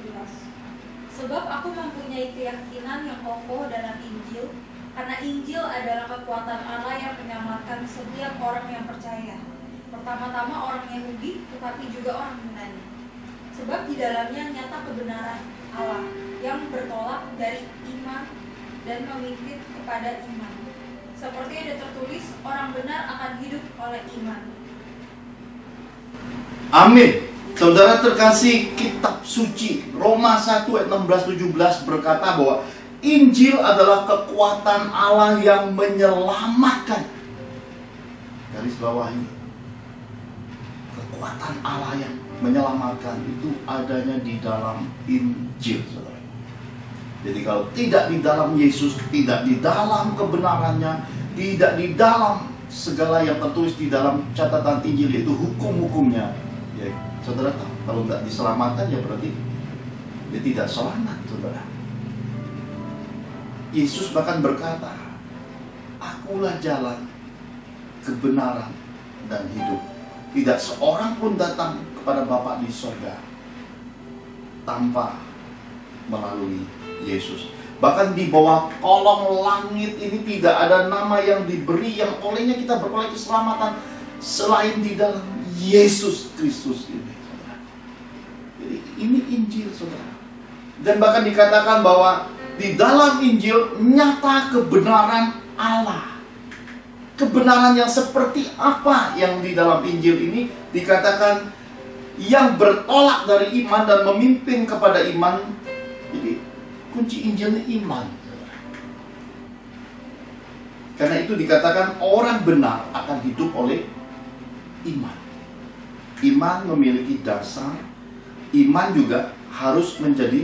Sebab aku mempunyai keyakinan yang kokoh dalam Injil, karena Injil adalah kekuatan Allah yang menyelamatkan setiap orang yang percaya. Pertama-tama orang Yahudi, tetapi juga orang Yunani. Sebab di dalamnya nyata kebenaran Allah yang bertolak dari iman dan memimpin kepada iman. Seperti ada tertulis, orang benar akan hidup oleh iman. Amin. Saudara terkasih, kitab suci Roma 1 ayat 16-17 berkata bahwa Injil adalah kekuatan Allah yang menyelamatkan. Garis bawah ini, kekuatan Allah yang menyelamatkan itu adanya di dalam Injil, saudara. Jadi kalau tidak di dalam Yesus, tidak di dalam kebenarannya, tidak di dalam segala yang tertulis di dalam catatan Injil, yaitu hukum-hukumnya, ya, saudara tahu, kalau nggak diselamatkan ya berarti dia tidak selamat, saudara. Yesus bahkan berkata, akulah jalan, kebenaran, dan hidup. Tidak seorang pun datang kepada Bapa di surga tanpa melalui Yesus. Bahkan di bawah kolong langit ini tidak ada nama yang diberi yang olehnya kita beroleh keselamatan selain di dalam Yesus Kristus ini. Jadi Jadi ini Injil, saudara. Dan bahkan dikatakan bahwa di dalam Injil nyata kebenaran Allah. Kebenaran yang seperti apa yang di dalam Injil ini? Dikatakan yang bertolak dari iman dan memimpin kepada iman. Jadi kunci Injilnya iman. Karena itu dikatakan orang benar akan hidup oleh iman. Iman memiliki dasar. Iman juga harus menjadi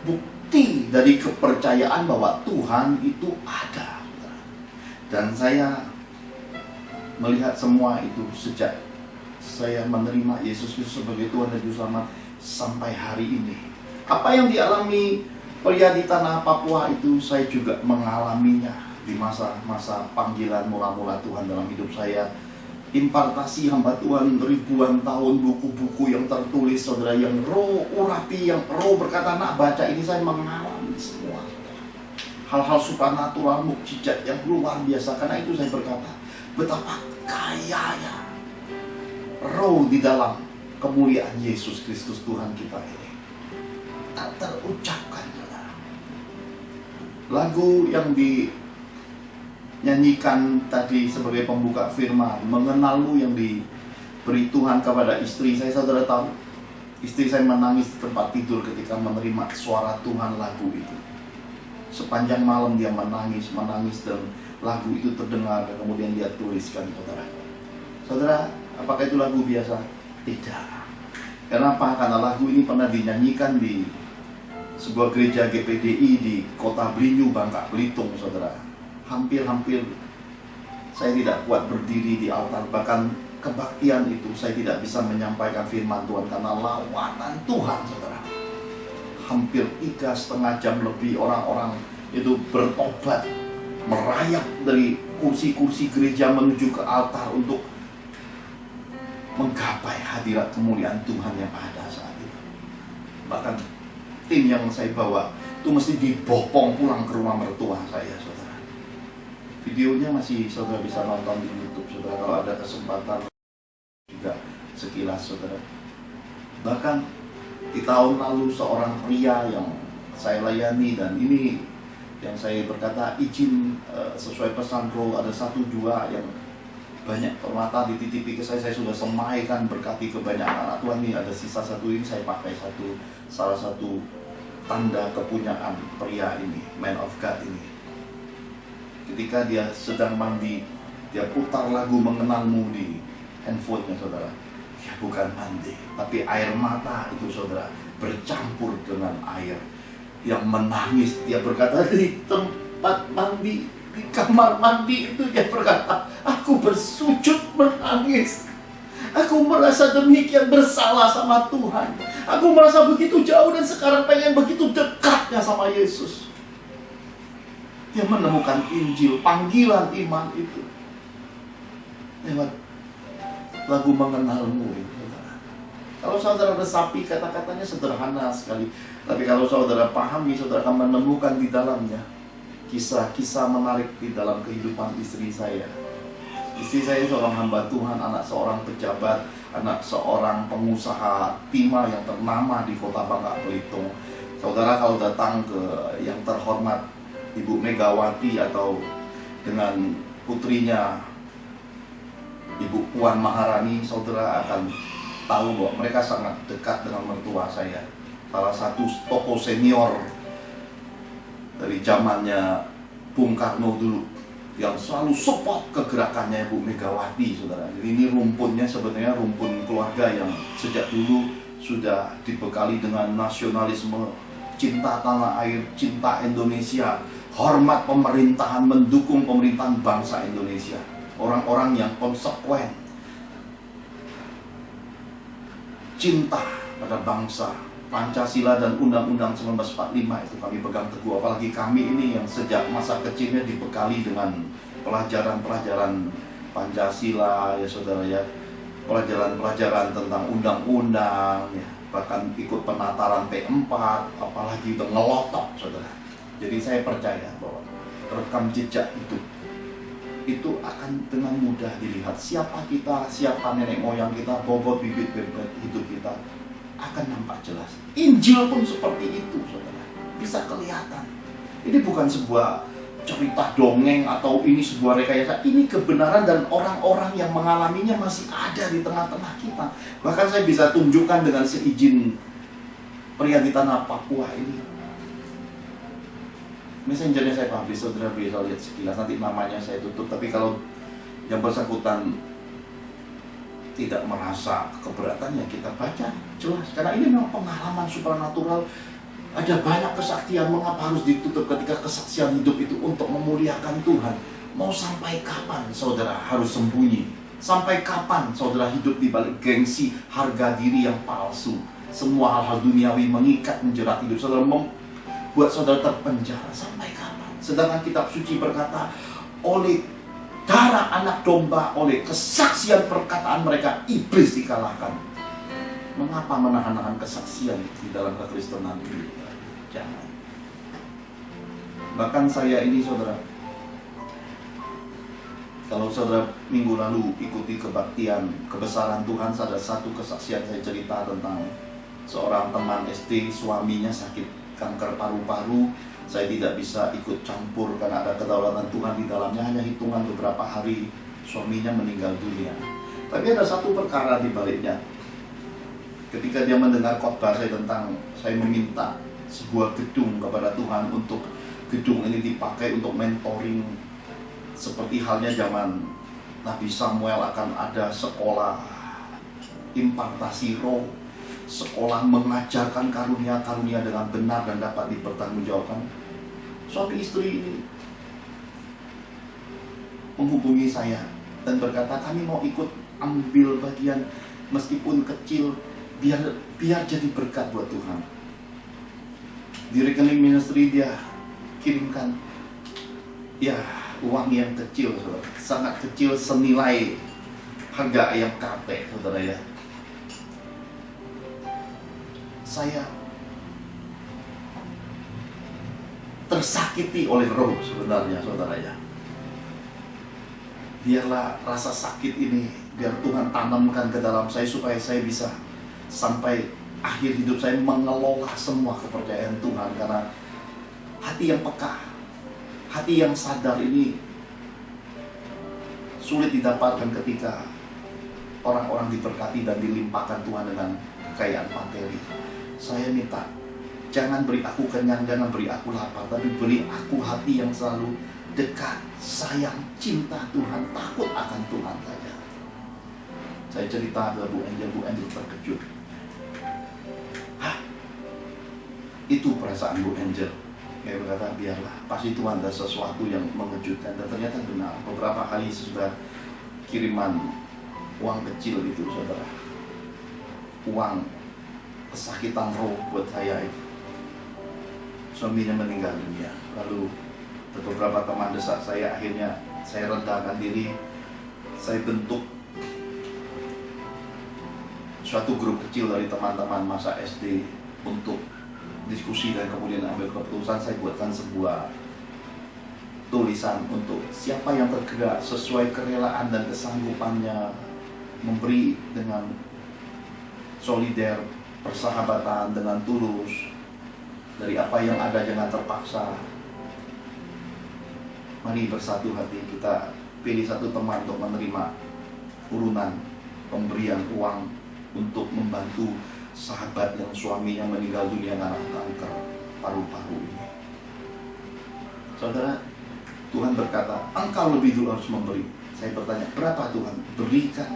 bukti dari kepercayaan bahwa Tuhan itu ada. Dan saya melihat semua itu sejak saya menerima Yesus Kristus sebagai Tuhan dan Juru Selamat sampai hari ini. Apa yang dialami pria di tanah Papua itu saya juga mengalaminya di masa-masa panggilan mula-mula Tuhan dalam hidup saya. Impartasi hamba Tuhan ribuan tahun, buku-buku yang tertulis, saudara, yang roh urapi, yang roh berkata, nak baca ini, saya mengalami semua. Hal-hal supernatural, mukjizat yang luar biasa. Karena itu saya berkata, betapa kayanya roh di dalam kemuliaan Yesus Kristus Tuhan kita ini. Tak terucapkan, saudara. Lagu yang dinyanyikan tadi sebagai pembuka firman, mengenalmu, yang diberi Tuhan kepada istri saya, saudara tahu, istri saya menangis di tempat tidur ketika menerima suara Tuhan lagu itu. Sepanjang malam dia menangis dan lagu itu terdengar dan kemudian dia tuliskan, saudara. Saudara, apakah itu lagu biasa? Tidak. Kenapa? Karena lagu ini pernah dinyanyikan di sebuah gereja GPDI di Kota Berinyu, Bangka Belitung, saudara. Hampir-hampir saya tidak kuat berdiri di altar. Bahkan kebaktian itu saya tidak bisa menyampaikan firman Tuhan karena lawatan Tuhan, saudara. Hampir 3,5 jam lebih orang-orang itu bertobat, merayap dari kursi-kursi gereja menuju ke altar untuk menggapai hadirat kemuliaan Tuhan yang ada saat itu. Bahkan tim yang saya bawa itu mesti dibopong pulang ke rumah mertua saya, saudara. Videonya masih saudara bisa nonton di YouTube, saudara, kalau ada kesempatan juga sekilas, saudara. Bahkan di tahun lalu seorang pria yang saya layani, dan ini yang saya berkata izin sesuai pesan roh, ada 1-2 yang banyak permata dititipi ke saya sudah semaikan berkati ke banyak anak Tuhan. Ini ada sisa 1 ini saya pakai salah satu tanda kepunyaan pria ini, man of God ini. Ketika dia sedang mandi, dia putar lagu mengenalmu di handphonenya, saudara. Ya bukan mandi, tapi air mata itu, saudara, bercampur dengan air. Yang menangis, dia berkata di tempat mandi, di kamar mandi itu, dia berkata, aku bersujud menangis. Aku merasa demikian bersalah sama Tuhan. Aku merasa begitu jauh dan sekarang pengen begitu dekatnya sama Yesus. Dia menemukan Injil, panggilan iman itu lewat lagu mengenalmu, saudara. Kalau saudara resapi, kata-katanya sederhana sekali, tapi kalau saudara pahami, saudara akan menemukan di dalamnya kisah-kisah menarik di dalam kehidupan istri saya. Istri saya seorang hamba Tuhan, anak seorang pejabat, anak seorang pengusaha timah yang ternama di kota Bangka Belitung. Saudara kalau datang ke yang terhormat Ibu Megawati atau dengan putrinya Ibu Puan Maharani, saudara akan tahu bahwa mereka sangat dekat dengan mertua saya. Salah satu tokoh senior dari zamannya Bung Karno dulu, yang selalu support kegerakannya Ibu Megawati, saudara. Jadi ini rumpunnya sebenarnya rumpun keluarga yang sejak dulu sudah dibekali dengan nasionalisme, cinta tanah air, cinta Indonesia, hormat pemerintahan, mendukung pemerintahan bangsa Indonesia. Orang-orang yang konsekuen, cinta pada bangsa. Pancasila dan Undang-Undang 1945 itu kami pegang teguh. Apalagi kami ini yang sejak masa kecilnya dibekali dengan pelajaran-pelajaran Pancasila, ya saudara ya, pelajaran-pelajaran tentang undang-undang, ya, bahkan ikut penataran P4, apalagi udah ngelotok, saudara. Jadi saya percaya bahwa rekam jejak itu akan dengan mudah dilihat. Siapa kita, siapa nenek moyang kita, bobot bibit hidup kita akan nampak jelas. Injil pun seperti itu, saudara. Bisa kelihatan. Ini bukan sebuah cerita dongeng atau ini sebuah rekayasa. Ini kebenaran dan orang-orang yang mengalaminya masih ada di tengah-tengah kita. Bahkan saya bisa tunjukkan dengan seizin pria di tanah Papua ini. Messengernya saya publish, saudara bisa lihat sekilas, nanti namanya saya tutup. Tapi kalau yang bersangkutan tidak merasa keberatan, ya kita baca jelas. Karena ini memang pengalaman supranatural. Ada banyak kesaktian. Mengapa harus ditutup ketika kesaksian hidup itu untuk memuliakan Tuhan? Mau sampai kapan saudara harus sembunyi? Sampai kapan saudara hidup di balik gengsi, harga diri yang palsu? Semua hal-hal duniawi mengikat, menjerat hidup saudara, buat saudara terpenjara. Sampai kapan? Sedangkan kitab suci berkata, oleh darah anak domba, oleh kesaksian perkataan mereka, iblis dikalahkan. Mengapa menahan-nahan kesaksian di dalam kekristenan ini? Jangan. Bahkan saya ini, saudara, kalau saudara minggu lalu ikuti kebaktian kebesaran Tuhan, ada satu kesaksian saya cerita tentang seorang teman SD, suaminya sakit kanker paru-paru. Saya tidak bisa ikut campur karena ada kedaulatan Tuhan di dalamnya. Hanya hitungan beberapa hari suaminya meninggal dunia. Tapi ada satu perkara di baliknya. Ketika dia mendengar khotbah saya tentang saya meminta sebuah gedung kepada Tuhan untuk gedung ini dipakai untuk mentoring, seperti halnya zaman Nabi Samuel akan ada sekolah impartasi roh, sekolah mengajarkan karunia-karunia dengan benar dan dapat dipertanggungjawabkan. Suami istri ini menghubungi saya dan berkata, kami mau ikut ambil bagian meskipun kecil, biar jadi berkat buat Tuhan. Di rekening ministry dia kirimkan ya uang yang kecil, saudara. Sangat kecil, senilai harga ayam kape, saudara ya. Saya tersakiti oleh roh sebenarnya, saudara ya. Biarlah rasa sakit ini, biar Tuhan tanamkan ke dalam saya supaya saya bisa sampai akhir hidup saya mengelola semua kepercayaan Tuhan. Karena hati yang peka, hati yang sadar ini sulit didapatkan ketika orang-orang diberkati dan dilimpahkan Tuhan dengan kekayaan materi. Saya minta, jangan beri aku kenyang, jangan beri aku lapar, tapi beri aku hati yang selalu dekat, sayang, cinta Tuhan, takut akan Tuhan saja. Saya cerita ke Bu Angel terkejut. Hah? Itu perasaan Bu Angel. Dia berkata, biarlah, pasti Tuhan ada sesuatu yang mengejutkan. Dan ternyata benar, beberapa kali sudah kiriman uang kecil itu, saudara. Uang kesakitan roh buat saya itu. Suaminya meninggal dunia. Lalu beberapa teman desak saya, akhirnya saya rendahkan diri. Saya bentuk suatu grup kecil dari teman-teman masa SD untuk diskusi dan kemudian ambil keputusan. Saya buatkan sebuah tulisan untuk siapa yang tergerak sesuai kerelaan dan kesanggupannya memberi dengan solider, persahabatan dengan tulus, dari apa yang ada jangan terpaksa. Mari bersatu hati kita pilih satu teman untuk menerima urunan pemberian uang untuk membantu sahabat yang suaminya meninggal dunia karena kanker paru-paru ini. Saudara, Tuhan berkata, engkau lebih dulu harus memberi. Saya bertanya, berapa Tuhan? Berikan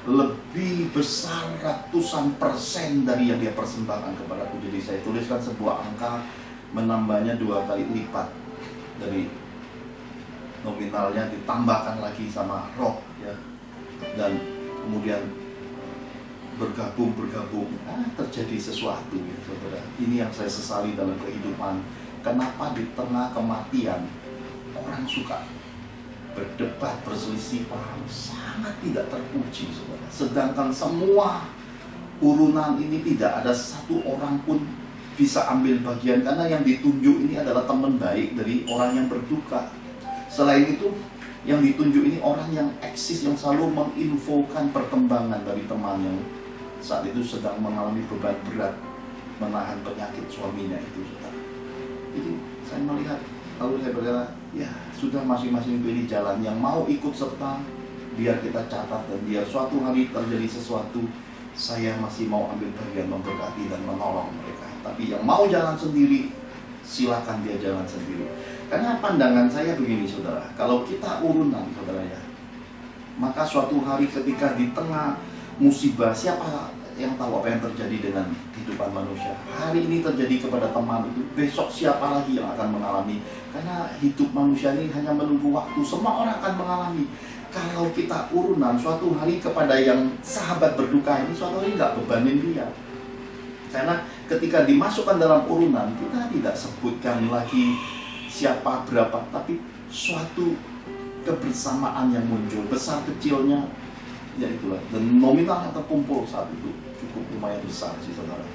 lebih besar ratusan persen dari yang dia persembahkan kepadaku. Jadi saya tuliskan sebuah angka, menambahnya 2 kali lipat dari nominalnya, ditambahkan lagi sama roh ya. Dan kemudian bergabung terjadi sesuatu ya, saudara. Ini yang saya sesali dalam kehidupan. Kenapa di tengah kematian orang suka berdebat, berselisih paham, sangat tidak terpuji, saudara. Sedangkan semua urunan ini tidak ada satu orang pun bisa ambil bagian, karena yang ditunjuk ini adalah teman baik dari orang yang berduka. Selain itu, yang ditunjuk ini orang yang eksis, yang selalu menginfokan perkembangan dari teman yang saat itu sedang mengalami beban berat menahan penyakit suaminya itu, saudara. Jadi saya melihat, lalu saya berkata, ya sudah, masing-masing pilih jalan. Yang mau ikut serta, biar kita catat, dan biar suatu hari terjadi sesuatu, saya masih mau ambil bagian memberkati dan menolong mereka. Tapi yang mau jalan sendiri, silakan dia jalan sendiri. Karena pandangan saya begini, saudara, kalau kita urunan, saudara ya, maka suatu hari ketika di tengah musibah, siapa yang tahu apa yang terjadi dengan kehidupan manusia? Hari ini terjadi kepada teman itu, besok siapa lagi yang akan mengalami? Karena hidup manusia ini hanya menunggu waktu, semua orang akan mengalami. Kalau kita urunan, suatu hari kepada yang sahabat berduka ini, suatu hari nggak bebanin dia. Karena ketika dimasukkan dalam urunan, kita tidak sebutkan lagi siapa berapa, tapi suatu kebersamaan yang muncul, besar kecilnya, ya itulah. Dan nominalnya terkumpul saat itu cukup lumayan besar sih, saudara.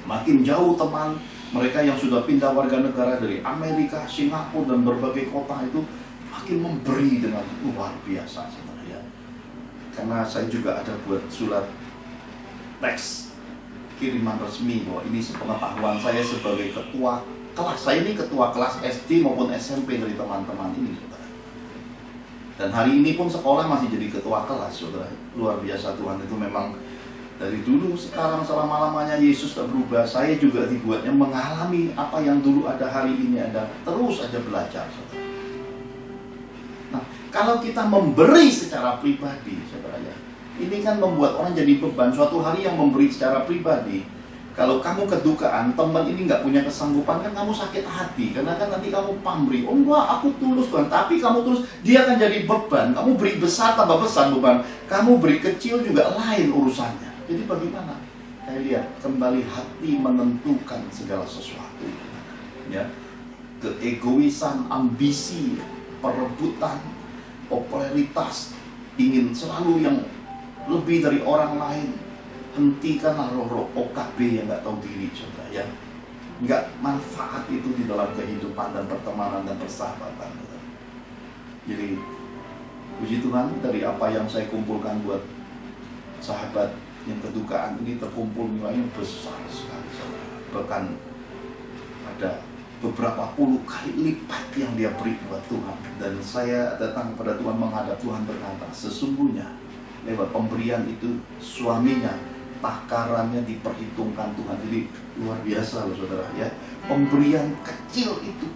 Makin jauh teman mereka yang sudah pindah warga negara dari Amerika, Singapura, dan berbagai kota itu makin memberi dengan luar biasa, saudara ya. Karena saya juga ada buat surat teks kiriman resmi bahwa ini sepengetahuan saya sebagai ketua kelas. Saya ini ketua kelas SD maupun SMP dari teman-teman ini, saudara. Dan hari ini pun sekolah masih jadi ketua kelas, saudara. Luar biasa, Tuhan itu memang dari dulu sekarang selama-lamanya Yesus tak berubah. Saya juga dibuatnya mengalami apa yang dulu ada, hari ini ada. Terus aja belajar, saudara. Nah, kalau kita memberi secara pribadi, saudara ya, ini kan membuat orang jadi beban. Suatu hari yang memberi secara pribadi, kalau kamu kedukaan, teman ini nggak punya kesanggupan, kan kamu sakit hati. Karena kan nanti kamu pamrih, oh enggak, aku tulus Tuhan. Tapi kamu tulus, dia akan jadi beban. Kamu beri besar tambah besar beban, kamu beri kecil juga lain urusannya. Jadi bagaimana? Saya lihat kembali hati menentukan segala sesuatu. Ya, keegoisan, ambisi, perebutan, popularitas, ingin selalu yang lebih dari orang lain. Hentikanlah roh-roh OKB yang nggak tahu diri, saudara ya. Nggak manfaat itu di dalam kehidupan dan pertemanan dan persahabatan, saudara. Jadi puji Tuhan, dari apa yang saya kumpulkan buat sahabat yang kedukaan ini, terkumpul nilainya besar sekali, saudara. Bahkan ada beberapa puluh kali lipat yang dia beri buat Tuhan. Dan saya datang kepada Tuhan menghadap Tuhan berkata, sesungguhnya lewat pemberian itu suaminya takarannya diperhitungkan Tuhan. Jadi luar biasa loh, saudara ya. Pemberian kecil itu,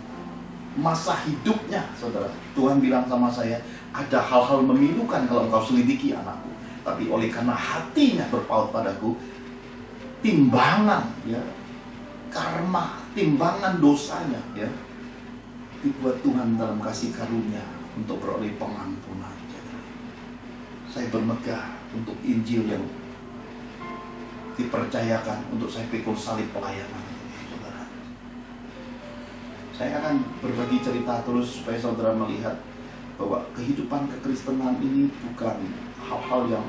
masa hidupnya, saudara. Tuhan bilang sama saya, ada hal-hal memilukan kalau engkau selidiki anakku, tapi oleh karena hatinya berpaut padaku, timbangan ya, karma, timbangan dosanya ya, dibuat Tuhan dalam kasih karunia untuk beroleh pengampunan. Saya bermegah untuk Injil yang dipercayakan untuk saya pikul salib pelayanan, saudara. Saya akan berbagi cerita terus supaya saudara melihat bahwa kehidupan kekristenan ini bukan hal-hal yang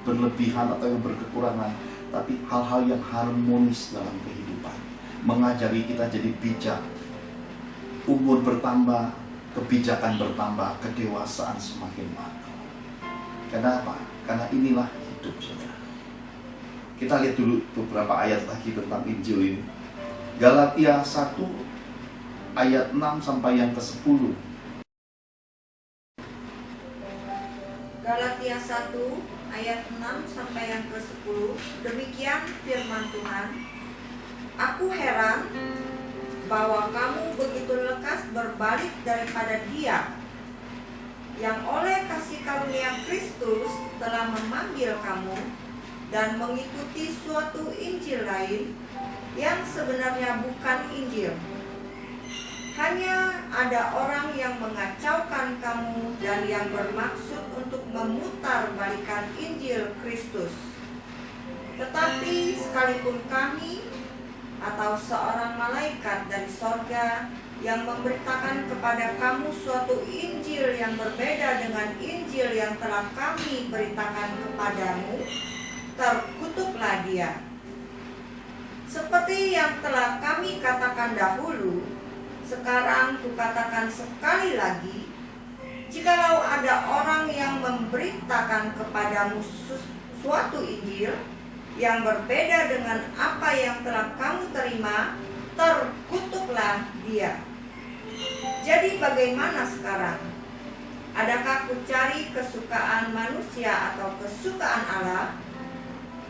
berlebihan atau yang berkekurangan, tapi hal-hal yang harmonis dalam kehidupan. Mengajari kita jadi bijak, umur bertambah, kebijakan bertambah, kedewasaan semakin matang. Kenapa? Karena inilah hidup, saudara. Kita lihat dulu beberapa ayat lagi tentang Injil ini. Galatia 1 ayat 6 sampai yang ke-10. Galatia 1 ayat 6 sampai yang ke-10. Demikian firman Tuhan. Aku heran bahwa kamu begitu lekas berbalik daripada Dia yang oleh kasih karunia Kristus telah memanggil kamu dan mengikuti suatu Injil lain yang sebenarnya bukan Injil. Hanya ada orang yang mengacaukan kamu dan yang bermaksud untuk memutarbalikkan Injil Kristus. Tetapi sekalipun kami atau seorang malaikat dari sorga yang memberitakan kepada kamu suatu Injil yang berbeda dengan Injil yang telah kami beritakan kepadamu, terkutuklah dia. Seperti yang telah kami katakan dahulu, sekarang kukatakan sekali lagi, jikalau ada orang yang memberitakan kepadamu suatu Injil yang berbeda dengan apa yang telah kamu terima, terkutuklah dia. Jadi bagaimana sekarang? Adakah ku cari kesukaan manusia atau kesukaan Allah?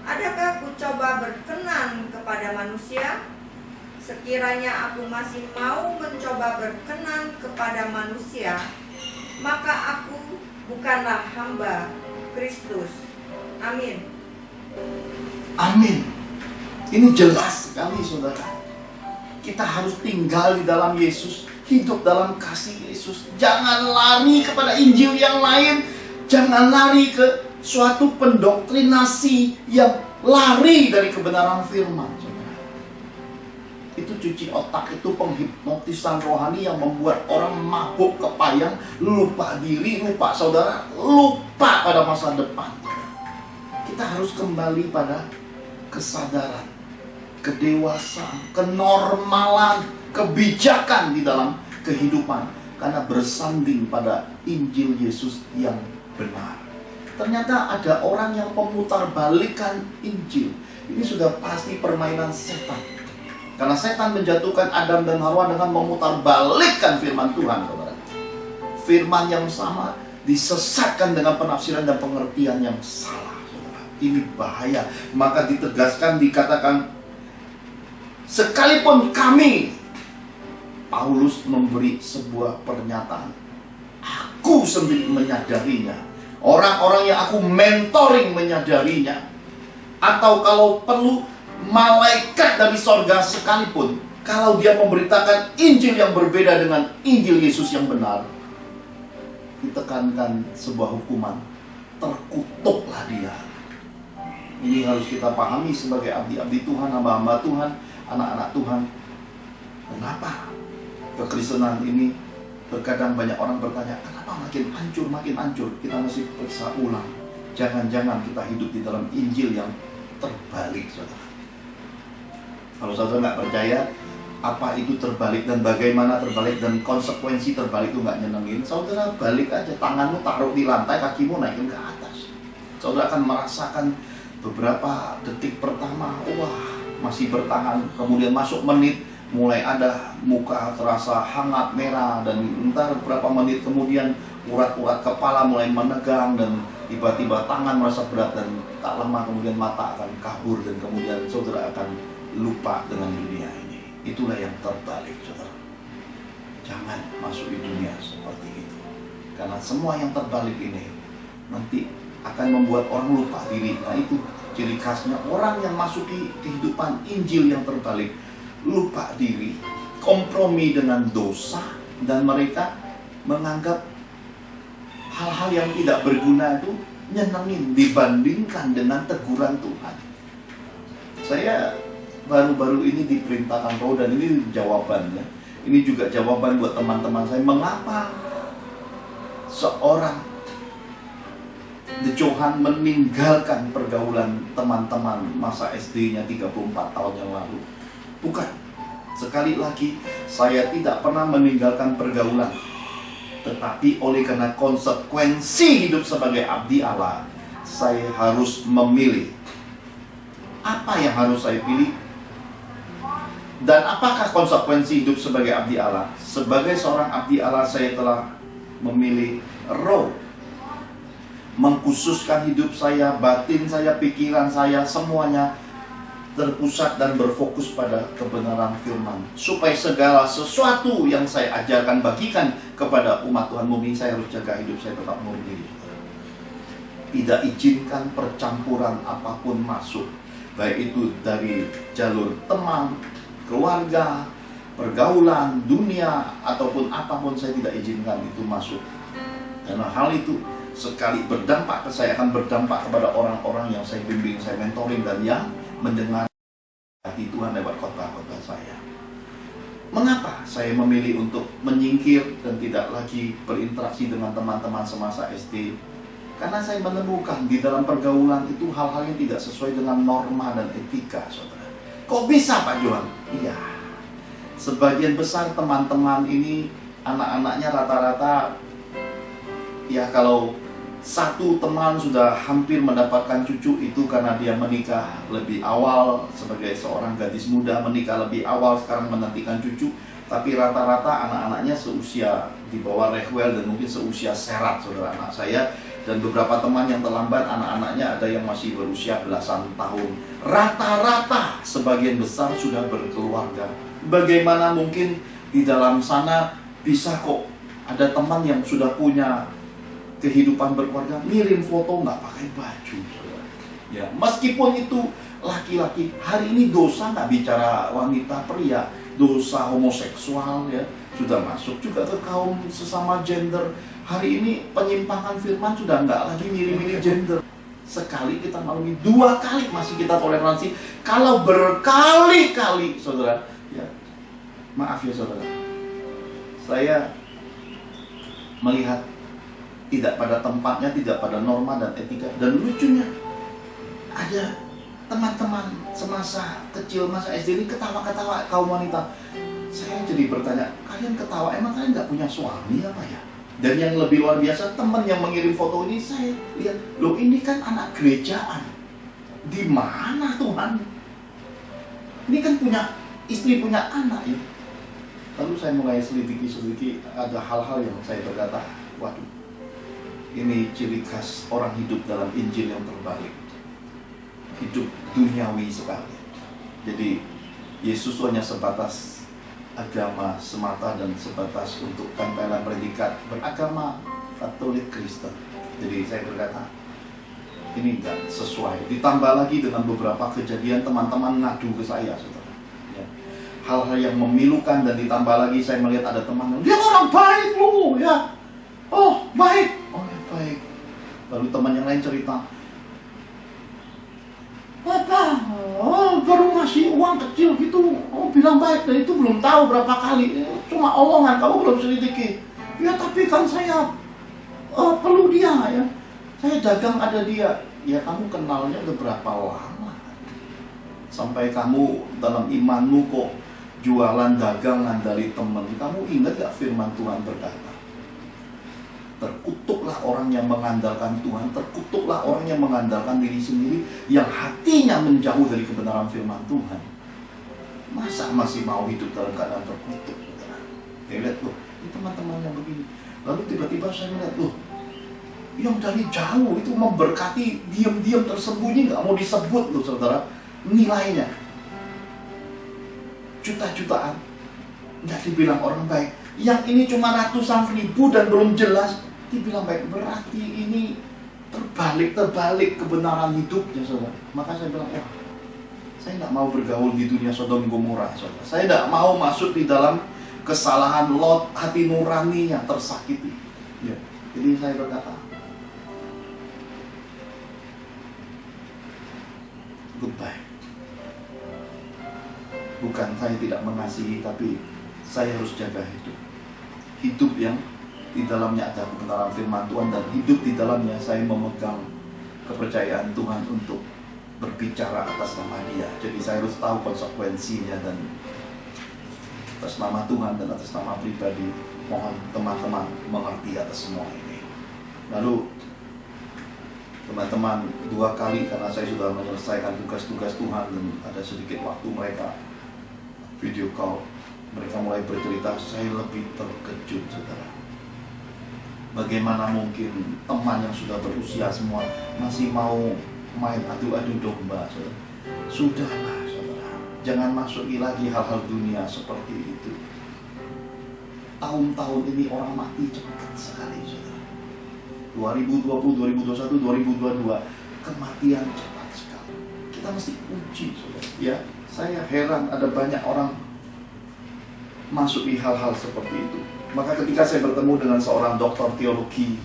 Adakah ku coba berkenan kepada manusia? Sekiranya aku masih mau mencoba berkenan kepada manusia, maka aku bukanlah hamba Kristus. Amin. Amin. Ini jelas sekali, saudara. Kita harus tinggal di dalam Yesus, hidup dalam kasih Yesus. Jangan lari kepada Injil yang lain. Jangan lari ke suatu pendoktrinasi yang lari dari kebenaran firman, saudara. Itu cuci otak, itu penghipnotisan rohani yang membuat orang mabuk kepayang, lupa diri, lupa saudara, lupa pada masa depan. Kita harus kembali pada kesadaran, kedewasaan, kenormalan, kebijakan di dalam kehidupan, karena bersanding pada Injil Yesus yang benar. Ternyata ada orang yang memutarbalikkan Injil. Ini sudah pasti permainan setan, karena setan menjatuhkan Adam dan Hawa dengan memutarbalikkan firman Tuhan, saudara. Firman yang sama disesatkan dengan penafsiran dan pengertian yang salah, saudara. Ini bahaya. Maka ditegaskan, dikatakan, sekalipun kami, Paulus memberi sebuah pernyataan, aku sendiri menyadarinya, orang-orang yang aku mentoring menyadarinya, atau kalau perlu malaikat dari sorga sekalipun, kalau dia memberitakan Injil yang berbeda dengan Injil Yesus yang benar, ditekankan sebuah hukuman, terkutuklah dia. Ini harus kita pahami sebagai abdi-abdi Tuhan, hamba-hamba Tuhan, anak-anak Tuhan. Kenapa kekristenan ini terkadang banyak orang bertanya, kenapa makin hancur? Kita mesti periksa ulang. Jangan-jangan kita hidup di dalam Injil yang terbalik, saudara. Kalau saudara nggak percaya apa itu terbalik dan bagaimana terbalik dan konsekuensi terbalik itu nggak nyenengin, saudara balik aja, tanganmu taruh di lantai, kakimu naikin ke atas. Saudara akan merasakan beberapa detik pertama, wah masih bertahan, kemudian masuk menit, mulai ada muka terasa hangat, merah, dan entar beberapa menit kemudian urat-urat kepala mulai menegang, dan tiba-tiba tangan merasa berat, dan tak lama kemudian mata akan kabur, dan kemudian saudara akan lupa dengan dunia ini. Itulah yang terbalik, saudara. Jangan masuk di dunia seperti itu, karena semua yang terbalik ini nanti akan membuat orang lupa diri. Nah, itu ciri khasnya orang yang masuki kehidupan Injil yang terbalik, lupa diri, kompromi dengan dosa, dan mereka menganggap hal-hal yang tidak berguna itu nyenengin dibandingkan dengan teguran Tuhan. Saya baru-baru ini diperintahkan Roh, dan ini jawabannya. Ini juga jawaban buat teman-teman saya, mengapa seorang The Johan meninggalkan pergaulan teman-teman masa SD-nya 34 tahun yang lalu. Bukan. Sekali lagi, saya tidak pernah meninggalkan pergaulan. Tetapi oleh karena konsekuensi hidup sebagai abdi Allah, saya harus memilih. Apa yang harus saya pilih? Dan apakah konsekuensi hidup sebagai abdi Allah? Sebagai seorang abdi Allah, saya telah memilih Roh, mengkhususkan hidup saya, batin saya, pikiran saya, semuanya terpusat dan berfokus pada kebenaran firman, supaya segala sesuatu yang saya ajarkan, bagikan kepada umat Tuhan murni, saya harus jaga hidup saya tetap murni. Tidak izinkan percampuran apapun masuk, baik itu dari jalur teman, keluarga, pergaulan, dunia, ataupun apapun, saya tidak izinkan itu masuk. Karena hal itu sekali berdampak ke saya, akan berdampak kepada orang-orang yang saya bimbing, saya mentoring, dan yang mendengar hati Tuhan lewat khotbah-khotbah saya. Mengapa saya memilih untuk menyingkir dan tidak lagi berinteraksi dengan teman-teman semasa SD? Karena saya menemukan di dalam pergaulan itu hal-hal yang tidak sesuai dengan norma dan etika, saudara. Kok bisa, Pak Johan? Iya, sebagian besar teman-teman ini, anak-anaknya rata-rata, ya kalau Satu teman sudah hampir mendapatkan cucu, itu karena dia menikah lebih awal. Sebagai seorang gadis muda menikah lebih awal, sekarang menantikan cucu. Tapi rata-rata anak-anaknya seusia di bawah Rehwel dan mungkin seusia Serat, saudara anak saya. Dan beberapa teman yang terlambat, anak-anaknya ada yang masih berusia belasan tahun. Rata-rata sebagian besar sudah berkeluarga. Bagaimana mungkin di dalam sana bisa kok ada teman yang sudah punya kehidupan berkeluarga, ngirim foto nggak pakai baju, saudara. Ya, meskipun itu laki-laki, hari ini dosa nggak bicara wanita pria, dosa homoseksual ya sudah masuk juga ke kaum sesama gender. Hari ini penyimpangan firman sudah nggak lagi milih-milih gender. Sekali kita maklumi, 2 kali masih kita toleransi. Kalau berkali-kali, saudara, ya maaf ya saudara, saya melihat tidak pada tempatnya, tidak pada norma dan etika. Dan lucunya, ada teman-teman semasa kecil, masa SD ini ketawa-ketawa kaum wanita. Saya jadi bertanya, kalian ketawa, emang kalian nggak punya suami apa ya? Dan yang lebih luar biasa, teman yang mengirim foto ini, saya lihat, loh ini kan anak gerejaan. Di mana Tuhan? Ini kan punya istri, punya anak ya. Lalu saya mulai selidiki, ada hal-hal yang saya berkata, waduh, ini ciri khas orang hidup dalam Injil yang terbalik. Hidup duniawi sekali. Jadi Yesus hanya sebatas agama semata dan sebatas untuk tempelan predikat beragama Katolik Kristen. Jadi saya berkata, ini enggak sesuai. Ditambah lagi dengan beberapa kejadian teman-teman ngadu ke saya, saudara. Ya. Hal-hal yang memilukan, dan ditambah lagi saya melihat ada teman, dia orang baik lu ya. Oh baik, oh ya baik. Lalu teman yang lain cerita, Bapak, oh, baru ngasih uang kecil gitu, oh bilang baik, dan itu belum tahu berapa kali, cuma omongan, kamu belum selidiki. Ya tapi kan saya perlu dia ya, saya dagang ada dia. Ya kamu kenalnya udah berapa lama? Sampai kamu dalam imanmu kok jualan dagang ngandali temen. Kamu ingat gak firman Tuhan berkata, terkutuklah orang yang mengandalkan Tuhan, terkutuklah orang yang mengandalkan diri sendiri, yang hatinya menjauh dari kebenaran firman Tuhan. Masa masih mau hidup dalam keadaan terkutuk? Saya lihat loh, ini teman-teman yang begini. Lalu tiba-tiba saya melihat loh, yang dari jauh itu memberkati, diam-diam tersembunyi, nggak mau disebut loh saudara, nilainya juta-jutaan, nggak dibilang orang baik. Yang ini cuma ratusan ribu dan belum jelas dibilang baik. Berarti ini terbalik kebenaran hidupnya, saudara. Maka saya bilang, wah, saya nggak mau bergaul di dunia Sodom Gomora, saudara. Saya nggak mau masuk di dalam kesalahan Lot, hati nuraninya tersakiti. Ya. Jadi saya berkata, goodbye. Bukan saya tidak mengasihi, tapi saya harus jaga hidup. Hidup yang di dalamnya ada kebenaran firman Tuhan, dan hidup di dalamnya saya memegang kepercayaan Tuhan untuk berbicara atas nama Dia. Jadi saya harus tahu konsekuensinya, dan atas nama Tuhan dan atas nama pribadi, mohon teman-teman mengerti atas semua ini. Lalu teman-teman 2 kali, karena saya sudah menyelesaikan tugas-tugas Tuhan dan ada sedikit waktu, mereka video call. Mereka mulai bercerita, saya lebih terkejut, saudara. Bagaimana mungkin teman yang sudah berusia semua masih mau main adu-adu domba, saudara. Sudahlah, saudara. Jangan masuki lagi hal-hal dunia seperti itu. Tahun-tahun ini orang mati cepat sekali, saudara. 2020, 2021, 2022, kematian cepat sekali. Kita mesti uji, saudara. Ya, saya heran ada banyak orang masuk di hal-hal seperti itu. Maka ketika saya bertemu dengan seorang doktor teologi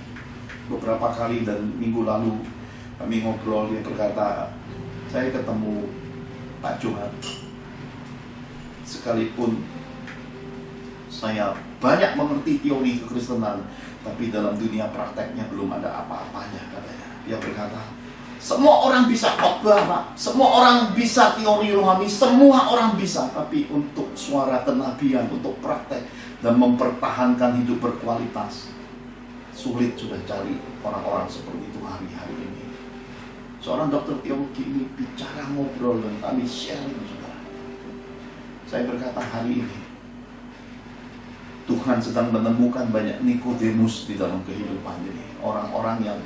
beberapa kali, dan minggu lalu kami ngobrol, dia berkata, saya ketemu Pak Johan, sekalipun saya banyak mengerti teori kekristenan, tapi dalam dunia prakteknya belum ada apa-apanya, katanya. Dia berkata, semua orang bisa khotbah, Pak. Semua orang bisa teori rohani, semua orang bisa. Tapi untuk suara kenabian, untuk praktek dan mempertahankan hidup berkualitas, sulit sudah cari orang-orang seperti itu hari-hari ini. Seorang dokter teologi ini bicara, ngobrol, dan kami sharing, saudara. Saya berkata hari ini Tuhan sedang menemukan banyak Nikodemus di dalam kehidupan ini. Orang-orang yang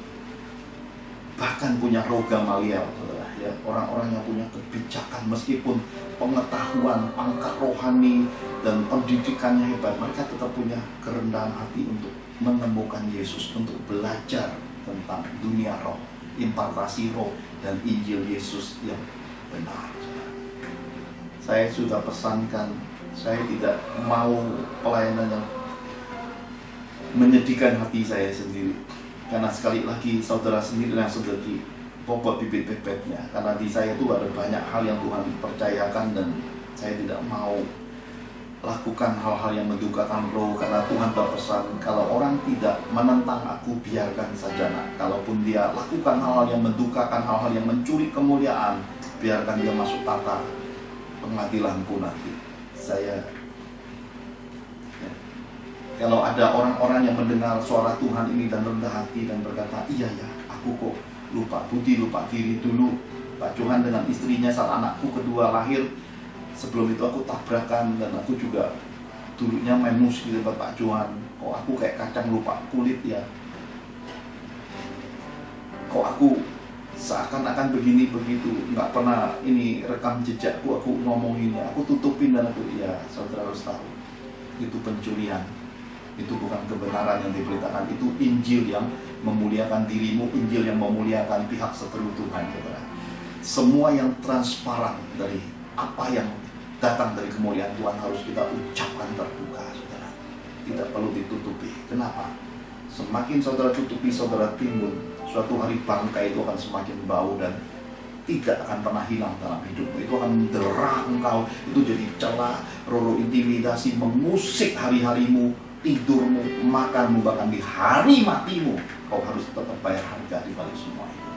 bahkan punya roh Gamaliel, saudara, ya. Orang-orang yang punya kebijakan, meskipun pengetahuan, pangkat rohani dan pendidikannya hebat, mereka tetap punya kerendahan hati untuk menemukan Yesus, untuk belajar tentang dunia roh, impartasi roh, dan Injil Yesus yang benar. Saya sudah pesankan, saya tidak mau pelayanan yang menyedihkan hati saya sendiri. Karena sekali lagi saudara sendiri yang sudah dibobot bibit-bibitnya. Karena di saya itu ada banyak hal yang Tuhan percayakan, dan saya tidak mau lakukan hal-hal yang mendukakan roh. Karena Tuhan berpesan, kalau orang tidak menentang aku, biarkan saja nak. Kalaupun dia lakukan hal-hal yang mendukakan, hal-hal yang mencuri kemuliaan, biarkan dia masuk tata pengadilanku nanti. Kalau ada orang-orang yang mendengar suara Tuhan ini dan rendah hati dan berkata, iya ya, aku kok lupa budi, lupa diri dulu. Pak Johan dengan istrinya saat anakku kedua lahir, sebelum itu aku tabrakan, dan aku juga dulunya menus di tempat Pak Johan. Kok aku kayak kacang lupa kulit ya? Kok aku seakan-akan begini begitu, nggak pernah ini rekam jejakku, aku ngomonginnya, aku tutupin, dan aku, ya saudara harus tahu, itu pencurian. Itu bukan kebenaran yang diberitakan, itu Injil yang memuliakan dirimu, Injil yang memuliakan pihak seteru Tuhan, saudara. Semua yang transparan dari apa yang datang dari kemuliaan Tuhan harus kita ucapkan terbuka, saudara. Tidak perlu ditutupi. Kenapa? Semakin saudara tutupi, saudara timbun, suatu hari bangkai itu akan semakin bau dan tidak akan pernah hilang dalam hidupmu. Itu akan menderah engkau, itu jadi celah, roh intimidasi, mengusik hari-harimu, tidurmu, makanmu, bahkan di hari matimu kau harus tetap bayar harga di balik semua itu.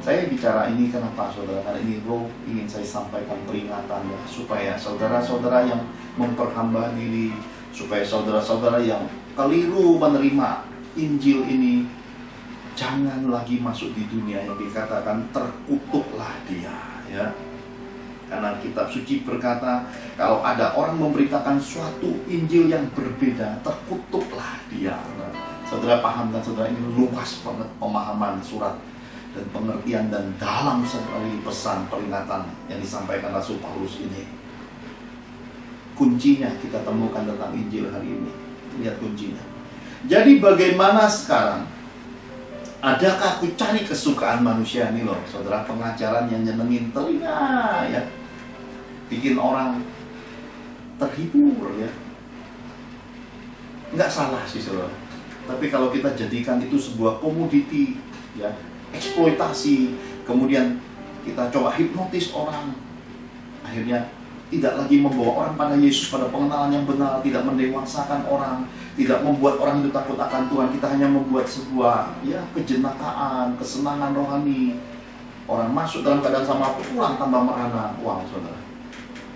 Saya bicara ini kenapa, saudara? Karena ini roh ingin saya sampaikan peringatan ya, supaya saudara-saudara yang memperhamba diri, supaya saudara-saudara yang keliru menerima Injil ini, jangan lagi masuk di dunia yang dikatakan terkutuklah dia, ya. Karena kitab suci berkata, kalau ada orang memberitakan suatu Injil yang berbeda, terkutuklah dia. Nah, saudara paham kan, saudara, ini luas banget pemahaman surat dan pengertian dan dalam sekali pesan peringatan yang disampaikan Rasul Paulus ini. Kuncinya kita temukan tentang Injil hari ini. Lihat kuncinya. Jadi bagaimana sekarang? Adakah aku cari kesukaan manusia ini loh, saudara, pengajaran yang nyenengin telinga ya, bikin orang terhibur ya. Nggak salah sih, saudara. Tapi kalau kita jadikan itu sebuah komoditi ya, eksploitasi, kemudian kita coba hipnotis orang, akhirnya tidak lagi membawa orang pada Yesus, pada pengenalan yang benar, tidak mendewasakan orang, tidak membuat orang itu takut akan Tuhan. Kita hanya membuat sebuah ya kejenakaan, kesenangan rohani. Orang masuk dalam keadaan sama, pulang tambah merana. Wow, saudara.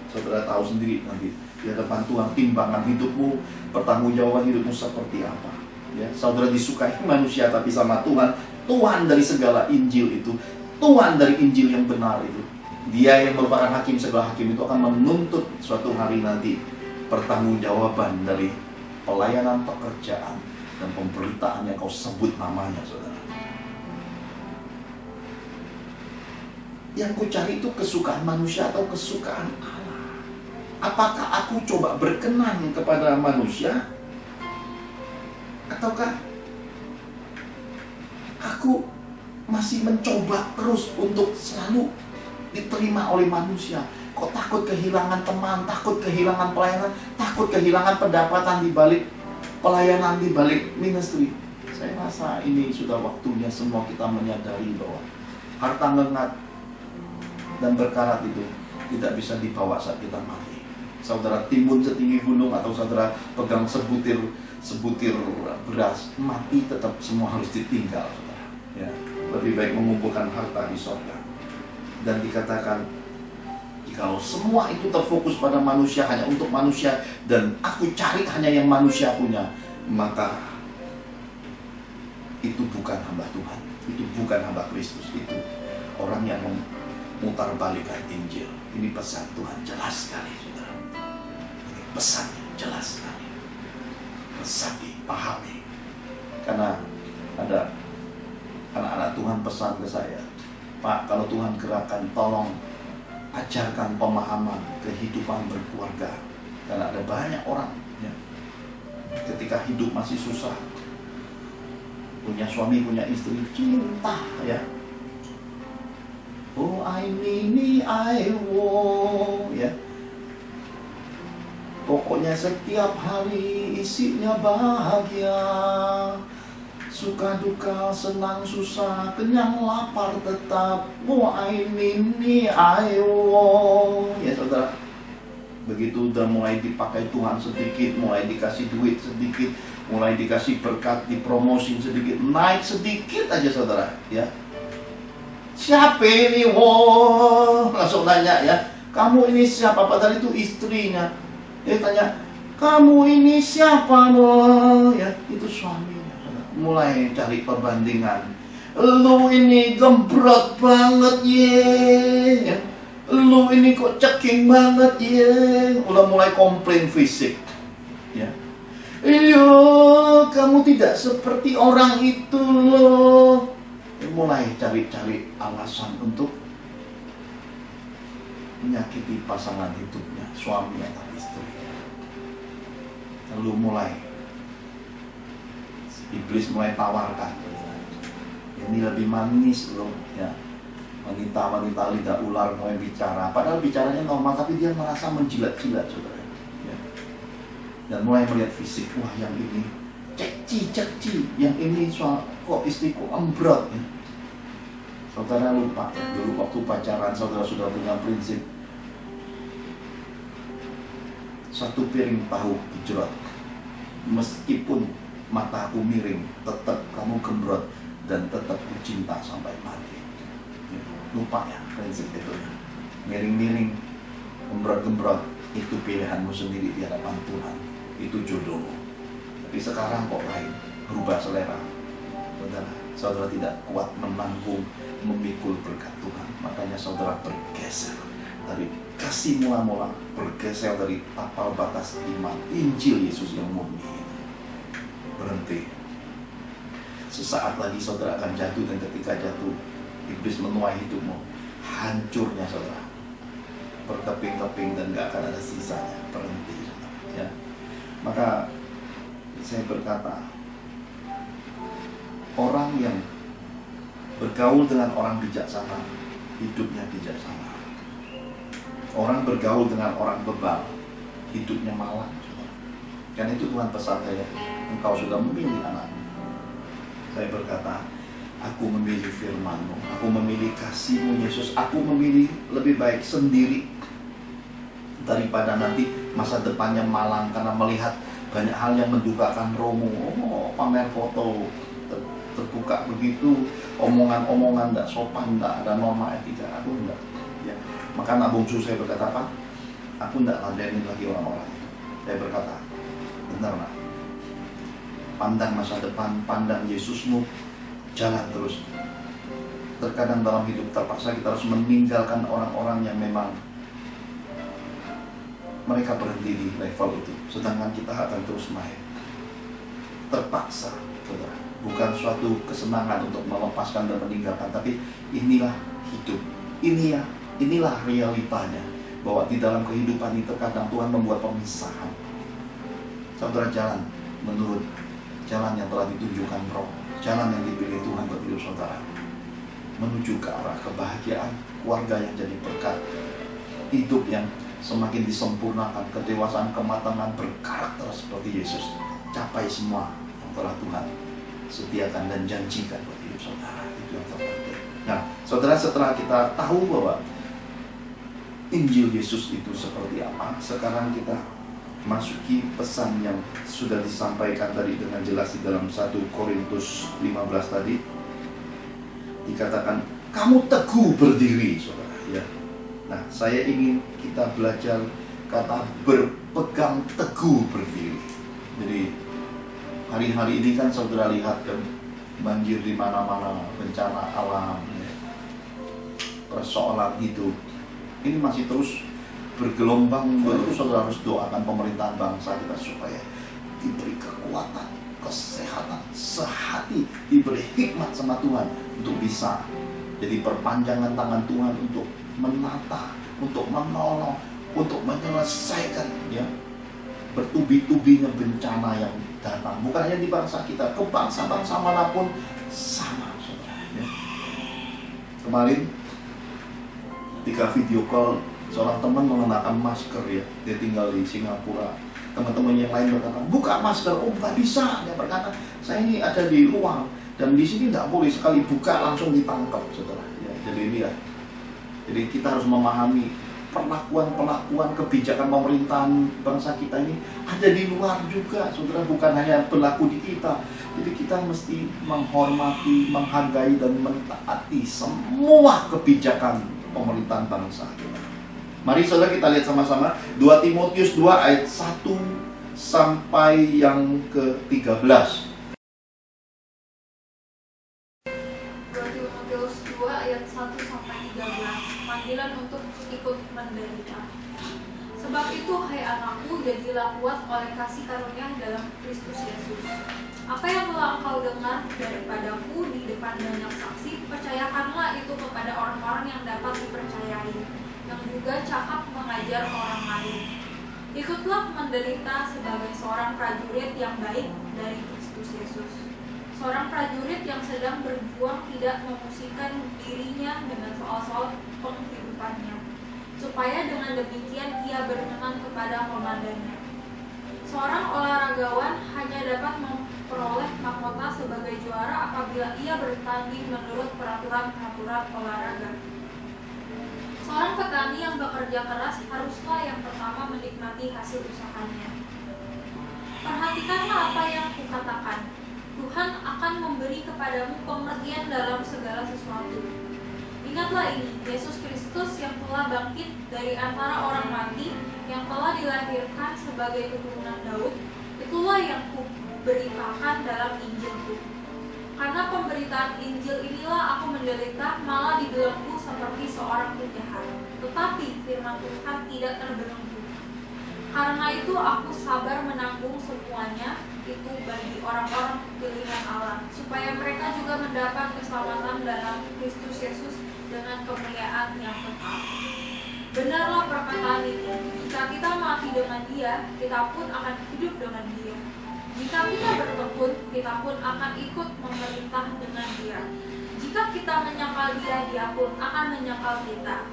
Saudara tahu sendiri nanti di hadapan Tuhan timbangan hidupmu, pertanggungjawaban hidupmu seperti apa. Ya, saudara disukai manusia tapi sama Tuhan, Tuhan dari segala Injil itu, Tuhan dari Injil yang benar itu. Dia yang merupakan hakim segala hakim itu akan menuntut suatu hari nanti pertanggungjawaban dari pelayanan, pekerjaan, dan pemberitaan yang kau sebut namanya, saudara. Yang ku cari itu kesukaan manusia atau kesukaan Allah? Apakah aku coba berkenan kepada manusia? Ataukah aku masih mencoba terus untuk selalu diterima oleh manusia? Kok takut kehilangan teman, takut kehilangan pelayanan, takut kehilangan pendapatan di balik pelayanan, di balik ministry? Saya rasa ini sudah waktunya semua kita menyadari bahwa harta ngengat dan berkarat itu tidak bisa dibawa saat kita mati. Saudara timbun setinggi gunung atau saudara pegang sebutir beras, mati tetap semua harus ditinggal, saudara. Ya, lebih baik mengumpulkan harta di surga. Dan dikatakan, jikalau semua itu terfokus pada manusia, hanya untuk manusia, dan aku cari hanya yang manusia punya, maka bukan hamba Tuhan, itu bukan hamba Kristus, itu orang yang memutarbalikkan Injil. Ini pesan Tuhan jelas sekali, saudara. Ini pesan jelas sekali, pesan dipahami. Karena ada anak-anak Tuhan pesan ke saya, Pak, kalau Tuhan gerakan, tolong ajarkan pemahaman kehidupan berkeluarga. Karena ada banyak orang ya, ketika hidup masih susah, punya suami, punya istri, cinta ya. Oh, I want ya. Pokoknya setiap hari isinya bahagia, suka duka, senang susah, kenyang lapar tetap. Oh, I want ya saudara. Begitu udah mulai dipakai Tuhan sedikit, mulai dikasih duit sedikit, mulai dikasih berkat, dipromosin sedikit, naik sedikit aja saudara ya. Siapa ini? Wow, langsung nanya ya, kamu ini siapa? Padahal itu istrinya. Dia tanya, kamu ini siapa? Wow, ya itu suaminya. Mulai cari perbandingan. Lu ini gembrot banget ya. Lu ini kok ceking banget ya. Udah mulai komplain fisik ya. Iya, kamu tidak seperti orang itu loh. Mulai cari-cari alasan untuk menyakiti pasangan hidupnya, suami atau istri. Lalu iblis mulai tawarkan, ini lebih manis loh ya. Wanita-wanita lidah ular mulai bicara, padahal bicaranya normal, tapi dia merasa menjilat-jilat saudara ya. Dan mulai melihat fisik, wah yang ini cekci, yang ini kok istriku embrot ya. Saudara lupa, dulu waktu pacaran saudara sudah punya prinsip, satu piring tahu gejrot, meskipun mataku miring, tetap kamu gembrot dan tetap ku cinta sampai mati. Lupa ya prinsip itu ya. Miring-miring, gembrot-gembrot, itu pilihanmu sendiri di hadapan Tuhan, itu jodohmu. Tapi sekarang kok lain, berubah selera. Saudara tidak kuat menanggung, memikul berkat Tuhan. Makanya saudara bergeser dari kasih mula-mula, bergeser dari tapal batas iman Injil Yesus yang murni. Berhenti. Sesaat lagi saudara akan jatuh, dan ketika jatuh, iblis menuai hidupmu. Hancurnya saudara, berkeping-keping dan gak akan ada sisanya. Berhenti ya. Maka saya berkata, orang yang bergaul dengan orang bijaksana, hidupnya bijaksana. Orang bergaul dengan orang bebal, hidupnya malang. Karena itu Tuhan pesan saya, engkau sudah memilih anakmu. Saya berkata, aku memilih firman-Mu, aku memilih kasih-Mu Yesus, aku memilih lebih baik sendiri daripada nanti masa depannya malang karena melihat banyak hal yang mendukakan rohmu. Oh, pamer foto terbuka begitu, omongan-omongan tidak sopan, tidak ada norma etika. Aku enggak ya. Maka anak bungsu saya berkata, apa? Aku tidak ladenin lagi orang-orang. Saya berkata, benar nak, pandang masa depan, pandang Yesusmu, jalan terus. Terkadang dalam hidup terpaksa kita harus meninggalkan orang-orang yang memang mereka berhenti di level itu, sedangkan kita akan terus naik. Terpaksa, saudara. Bukan suatu kesenangan untuk melepaskan dan meninggalkan, tapi inilah hidup. Inilah realitanya, bahwa di dalam kehidupan ini terkadang Tuhan membuat pemisahan. Saudara jalan menurut jalan yang telah ditunjukkan Roh, jalan yang dipilih Tuhan buat hidup saudara, menuju ke arah kebahagiaan, keluarga yang jadi berkat, hidup yang semakin disempurnakan, kedewasaan, kematangan, berkarakter seperti Yesus. Capai semua yang telah Tuhan sediakan dan janjikan buat hidup saudara. Itu yang terpenting. Nah, saudara, setelah kita tahu bahwa Injil Yesus itu seperti apa, sekarang kita masuki pesan yang sudah disampaikan tadi dengan jelas di dalam 1 Korintus 15 tadi. Dikatakan, kamu teguh berdiri, saudara ya. Nah, saya ingin kita belajar kata berpegang teguh berdiri. Jadi hari-hari ini kan saudara lihat kan, banjir di mana-mana, bencana alam, ya, persoalan hidup. Ini masih terus bergelombang. Saudara harus doakan pemerintahan bangsa kita supaya diberi kekuatan, kesehatan, sehati, diberi hikmat sama Tuhan untuk bisa jadi perpanjangan tangan Tuhan untuk menata, untuk menolong, untuk menyelesaikan ya bertubi-tubinya bencana yang datang. Bukan hanya di bangsa kita, ke bangsa-bangsa manapun sama, saudara. Ya. Kemarin ketika video call, seorang teman mengenakan masker ya, dia tinggal di Singapura. Teman-teman yang lain berkata, buka masker. Oh nggak bisa, dia berkata, saya ini ada di luar dan di sini nggak boleh, sekali buka langsung ditangkap, saudara. Ya, jadi ini ya. Jadi kita harus memahami perlakuan kebijakan pemerintahan bangsa kita ini ada di luar juga, saudara, bukan hanya berlaku di kita. Jadi kita mesti menghormati, menghargai dan mentaati semua kebijakan pemerintahan bangsa kita. Mari saudara kita lihat sama-sama 2 Timotius 2 ayat 1 sampai yang ke-13. 2 Timotius 2 ayat 1 sampai 13. Panggilan untuk ikut menderita. Sebab itu, hai anakku, jadilah kuat oleh kasih karunia dalam Kristus Yesus. Apa yang telah engkau dengar daripadaku di depan banyak saksi, percayakanlah itu kepada orang-orang yang dapat dipercayai, yang juga cakap mengajar orang lain. Ikutlah menderita sebagai seorang prajurit yang baik dari Kristus Yesus. Seorang prajurit yang sedang berjuang tidak memusingkan dirinya dengan soal-soal penghidupannya, supaya dengan demikian ia berkenan kepada komandannya. Seorang olahragawan hanya dapat memperoleh mahkota sebagai juara apabila ia bertanding menurut peraturan-peraturan olahraga. Seorang petani yang bekerja keras haruslah yang pertama menikmati hasil usahanya. Perhatikanlah apa yang kukatakan. Tuhan akan memberi kepadamu pengertian dalam segala sesuatu. Ingatlah ini, Yesus Kristus yang telah bangkit dari antara orang mati, yang telah dilahirkan sebagai keturunan Daud, itulah yang kuberitakan dalam Injilku. Karena pemberitaan Injil inilah aku menderita, malah dibelenggu seperti seorang penjahat. Tetapi firman Tuhan tidak terbelenggu. Karena itu aku sabar menanggung semuanya itu bagi orang-orang pilihan Allah, supaya mereka juga mendapat keselamatan dalam Kristus Yesus dengan kemuliaan yang kekal. Benarlah perkataan ini, jika kita mati dengan Dia, kita pun akan hidup dengan Dia. Jika kita bertekun, kita pun akan ikut memerintah dengan Dia. Jika kita menyangkal Dia, Dia pun akan menyangkal kita.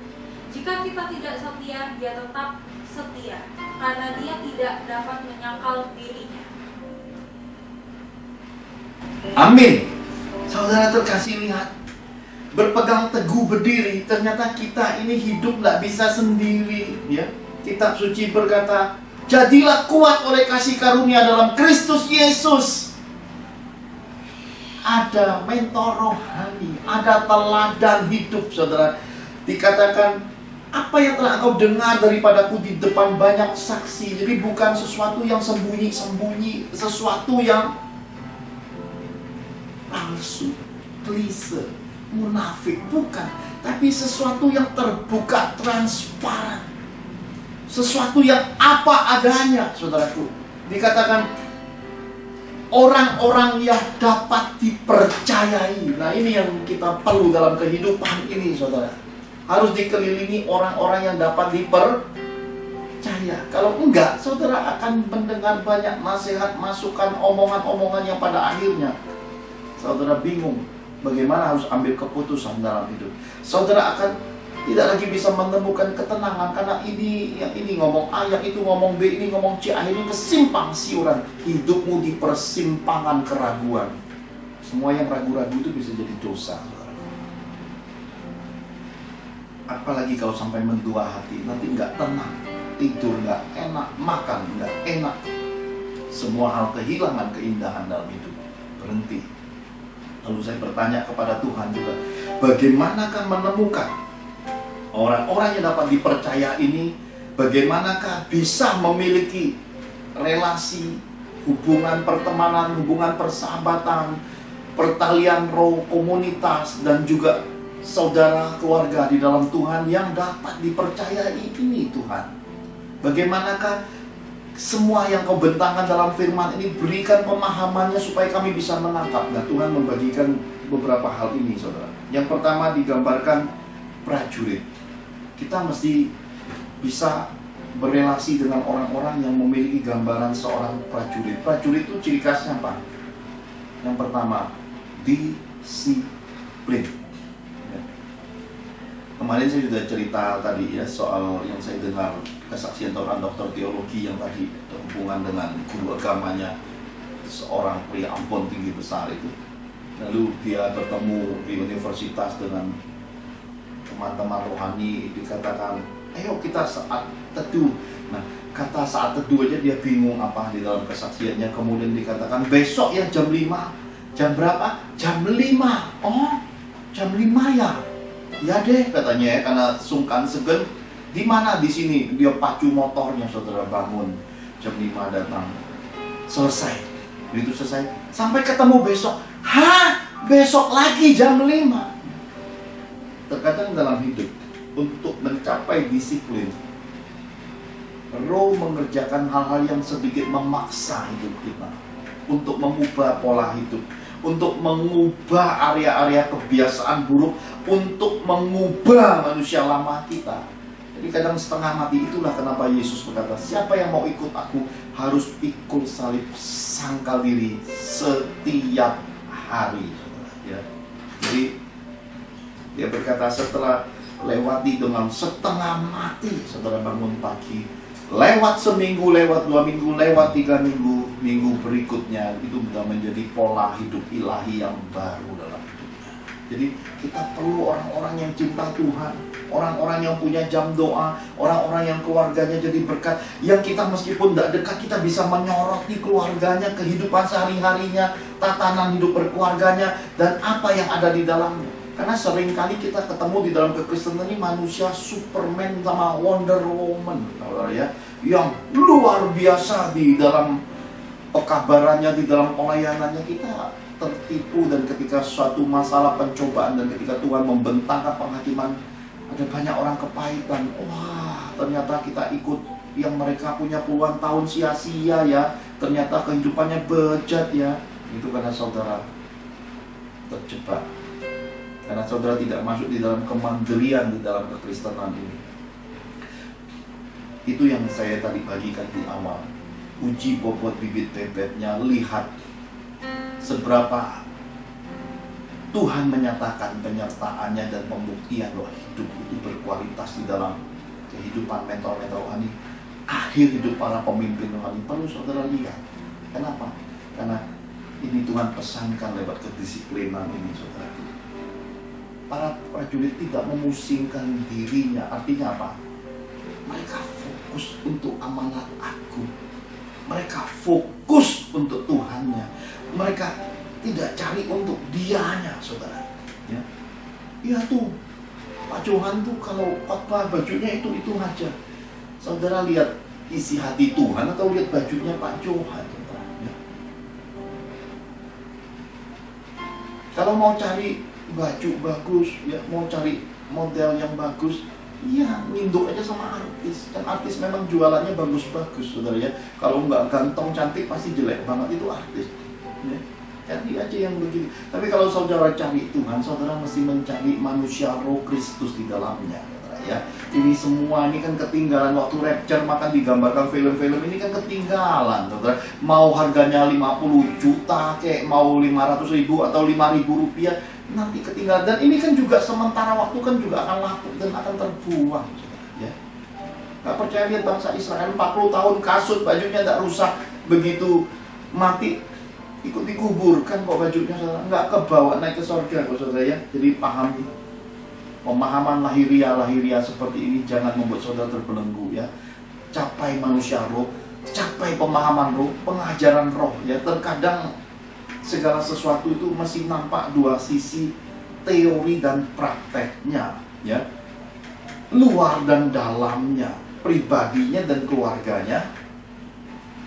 Jika kita tidak setia, Dia tetap setia, karena Dia tidak dapat menyangkal dirinya. Amin. Saudara terkasih, lihat, berpegang teguh berdiri, ternyata kita ini hidup nggak bisa sendiri ya. Kitab suci berkata, jadilah kuat oleh kasih karunia dalam Kristus Yesus. Ada mentor rohani, ada teladan hidup, saudara. Dikatakan, apa yang telah engkau dengar daripadaku di depan banyak saksi. Jadi bukan sesuatu yang sembunyi-sembunyi, sesuatu yang palsu, klise, munafik, bukan. Tapi sesuatu yang terbuka, transparan. Sesuatu yang apa adanya, saudaraku. Dikatakan orang-orang yang dapat dipercayai. Nah, ini yang kita perlu dalam kehidupan ini, saudara. Harus dikelilingi orang-orang yang dapat dipercaya. Kalau enggak, saudara akan mendengar banyak nasihat, masukan, omongan-omongan yang pada akhirnya saudara bingung bagaimana harus ambil keputusan dalam hidup. Saudara akan tidak lagi bisa menemukan ketenangan karena yang ini ngomong A, yang itu ngomong B, ini ngomong C. Akhirnya kesimpang siuran. Hidupmu di persimpangan keraguan. Semua yang ragu-ragu itu bisa jadi dosa, saudara. Apalagi kalau sampai mendua hati, nanti nggak tenang, tidur nggak enak, makan nggak enak. Semua hal kehilangan keindahan dalam hidup. Berhenti. Lalu saya bertanya kepada Tuhan juga, bagaimanakah menemukan orang-orang yang dapat dipercaya ini? Bagaimanakah bisa memiliki relasi, hubungan pertemanan, hubungan persahabatan, pertalian roh, komunitas, dan juga saudara keluarga di dalam Tuhan yang dapat dipercayai ini Tuhan. Bagaimanakah semua yang kau bentangkan dalam firman ini, berikan pemahamannya supaya kami bisa menangkap. Nah, Tuhan membagikan beberapa hal ini, saudara. Yang pertama digambarkan prajurit. Kita mesti bisa berelasi dengan orang-orang yang memiliki gambaran seorang prajurit. Prajurit itu ciri khasnya apa? Yang pertama, disiplin. Ya. Kemarin saya sudah cerita tadi ya soal yang saya dengar kesaksian seorang dokter teologi yang tadi hubungan dengan guru agamanya, seorang pria Ambon tinggi besar itu. Lalu dia bertemu di universitas dengan teman-teman rohani, dikatakan, ayo kita saat teduh. Nah, kata saat teduh aja dia bingung apa di dalam kesaksiannya. Kemudian dikatakan besok ya jam 5. Jam berapa? Jam 5. Oh, jam 5 ya? Ya deh katanya ya, karena sungkan segen. Di mana di sini? Dia pacu motornya, saudara, bangun jam 5 datang. Selesai. Begitu selesai, sampai ketemu besok. Hah? Besok lagi jam 5. Terkadang dalam hidup, untuk mencapai disiplin, roh mengerjakan hal-hal yang sedikit memaksa hidup kita, untuk mengubah pola hidup, untuk mengubah area-area kebiasaan buruk, untuk mengubah manusia lama kita. Jadi kadang setengah mati. Itulah kenapa Yesus berkata, siapa yang mau ikut aku harus pikul salib, sangkal diri setiap hari. Ya. Jadi dia berkata setelah lewati dengan setengah mati, saudara bangun pagi, lewat seminggu, lewat 2 minggu, lewat 3 minggu, minggu berikutnya itu sudah menjadi pola hidup ilahi yang baru dalam hidupnya. Jadi kita perlu orang-orang yang cinta Tuhan, orang-orang yang punya jam doa, orang-orang yang keluarganya jadi berkat, yang kita meskipun tidak dekat, kita bisa menyoroti keluarganya, kehidupan sehari-harinya, tatanan hidup berkeluarganya, dan apa yang ada di dalamnya. Karena seringkali kita ketemu di dalam kekristenan ini manusia Superman sama Wonder Woman, ya, yang luar biasa di dalam pekabarannya, di dalam pelayanannya. Kita tertipu, dan ketika suatu masalah pencobaan dan ketika Tuhan membentangkan penghakiman, ada banyak orang kepahitan. Wah, ternyata kita ikut yang mereka punya puluhan tahun sia-sia ya. Ternyata kehidupannya bejat ya. Itu karena saudara terjebak, karena saudara tidak masuk di dalam kemandirian di dalam kekristenan ini. Itu yang saya tadi bagikan di awal. Uji bobot bibit bebetnya, lihat seberapa Tuhan menyatakan penyertaannya dan pembuktian bahwa hidup itu berkualitas di dalam kehidupan mentor-mentor rohani. Akhir hidup para pemimpin rohani perlu saudara lihat. Kenapa? Karena ini Tuhan pesankan lewat kedisiplinan ini, saudara. Para prajurit tidak memusingkan dirinya. Artinya apa? Mereka fokus untuk amanat agung. Mereka fokus untuk Tuhannya. Mereka tidak cari untuk dianya, saudara. Ya, ya tuh, Pak Johan tuh kalau khotbah bajunya itu aja. Saudara lihat isi hati Tuhan atau lihat bajunya Pak Johan, saudara. Ya. Kalau mau cari baju bagus, ya, mau cari model yang bagus, ya nginduk aja sama artis. Dan artis memang jualannya bagus-bagus, saudara ya. Kalau nggak ganteng cantik pasti jelek banget, itu artis. Ya. Cari aja yang begitu. Tapi kalau saudara cari Tuhan, saudara mesti mencari manusia roh Kristus di dalamnya, saudara ya. Ini semua ini kan ketinggalan waktu rapture, maka digambarkan film-film ini kan ketinggalan, saudara. Mau harganya 50 juta, kayak mau 500.000 atau 5.000 rupiah, nanti ketinggalan. Dan ini kan juga sementara waktu, kan juga akan lapuk dan akan terbuang, ya. Gak percaya, lihat bangsa Israel 40 tahun kasut, bajunya tidak rusak, begitu mati ikut dikuburkan kok bajunya, saudara. Nggak kebawa naik ke surga kok, saudara ya. Jadi pahami, pemahaman lahiriah seperti ini jangan membuat saudara terbelenggu ya. Capai manusia roh, capai pemahaman roh, pengajaran roh ya. Terkadang segala sesuatu itu masih nampak dua sisi, teori dan prakteknya ya, luar dan dalamnya, pribadinya dan keluarganya,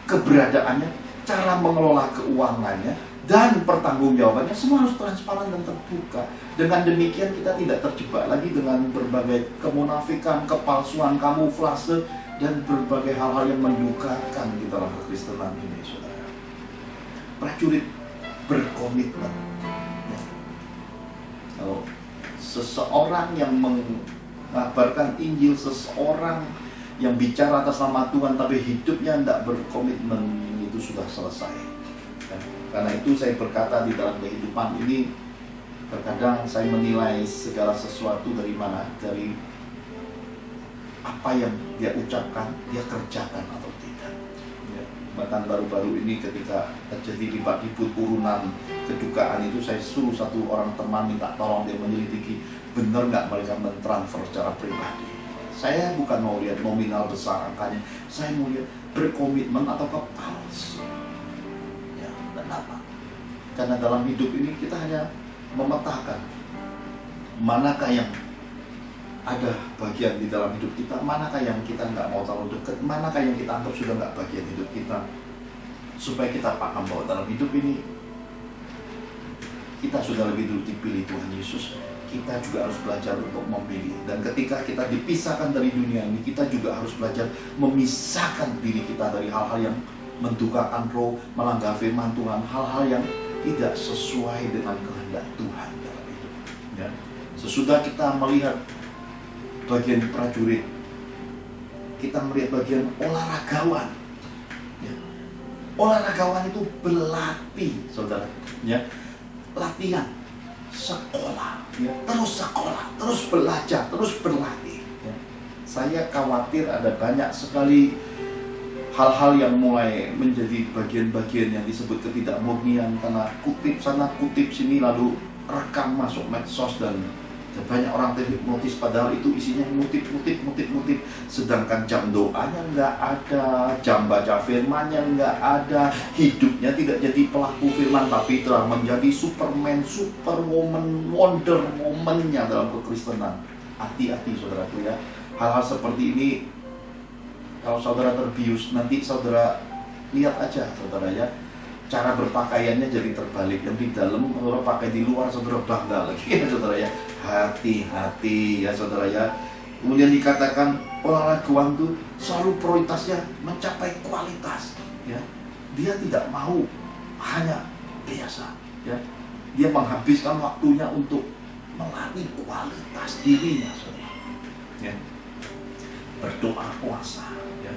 keberadaannya, cara mengelola keuangannya, dan pertanggungjawabannya semua harus transparan dan terbuka. Dengan demikian kita tidak terjebak lagi dengan berbagai kemunafikan, kepalsuan, kamuflase, dan berbagai hal-hal yang mendukakan di dalam kekristenan ini, saudara. Prajurit berkomitmen. Ya. Kalau seseorang yang mengabarkan Injil, seseorang yang bicara atas nama Tuhan tapi hidupnya tidak berkomitmen, itu sudah selesai. Ya. Karena itu saya berkata di dalam kehidupan ini, terkadang saya menilai segala sesuatu dari mana? Dari apa yang dia ucapkan, dia kerjakan atau tidak. Ya. Bahkan baru-baru ini ketika terjadi ribut urunan kedukaan itu, saya suruh satu orang teman minta tolong dia menyelidiki benar nggak mereka mentransfer secara pribadi. Saya bukan mau lihat nominal besar angkanya, saya mau lihat berkomitmen atau palsu. Ya, dan apa? Karena dalam hidup ini kita hanya memetakan manakah yang ada bagian di dalam hidup kita, manakah yang kita nggak mau terlalu dekat, manakah yang kita anggap sudah nggak bagian hidup kita, supaya kita paham bahwa dalam hidup ini kita sudah lebih dulu dipilih Tuhan Yesus. Kita juga harus belajar untuk memilih, dan ketika kita dipisahkan dari dunia ini, kita juga harus belajar memisahkan diri kita dari hal-hal yang mendukakan roh, melanggar firman Tuhan, hal-hal yang tidak sesuai dengan kehendak Tuhan dalam hidup. Ya. Sesudah kita melihat bagian prajurit, kita melihat bagian olahragawan. Ya. Olahragawan itu berlatih, saudara. Ya. Latihan, sekolah, ya. Terus sekolah, terus belajar, terus berlatih. Ya. Saya khawatir ada banyak sekali hal-hal yang mulai menjadi bagian-bagian yang disebut ketidakmurnian, karena kutip sana kutip sini lalu rekam masuk medsos, dan banyak orang terhipnotis padahal itu isinya ngutip, sedangkan jam doanya nggak ada, jam baca firmannya nggak ada, hidupnya tidak jadi pelaku firman tapi telah menjadi superman, superwoman, wonder woman-nya dalam kekristenan. Hati-hati saudaraku ya, hal-hal seperti ini kalau saudara terbius, nanti saudara lihat aja saudara ya, cara berpakaiannya jadi terbalik. Yang di dalam saudara pakai di luar, saudara bangga lagi ya saudara ya. Hati-hati ya saudara ya. Kemudian dikatakan olahragawan itu selalu prioritasnya mencapai kualitas ya. Dia tidak mau hanya biasa ya. Dia menghabiskan waktunya untuk melatih kualitas dirinya saudara ya. Berdoa, puasa ya.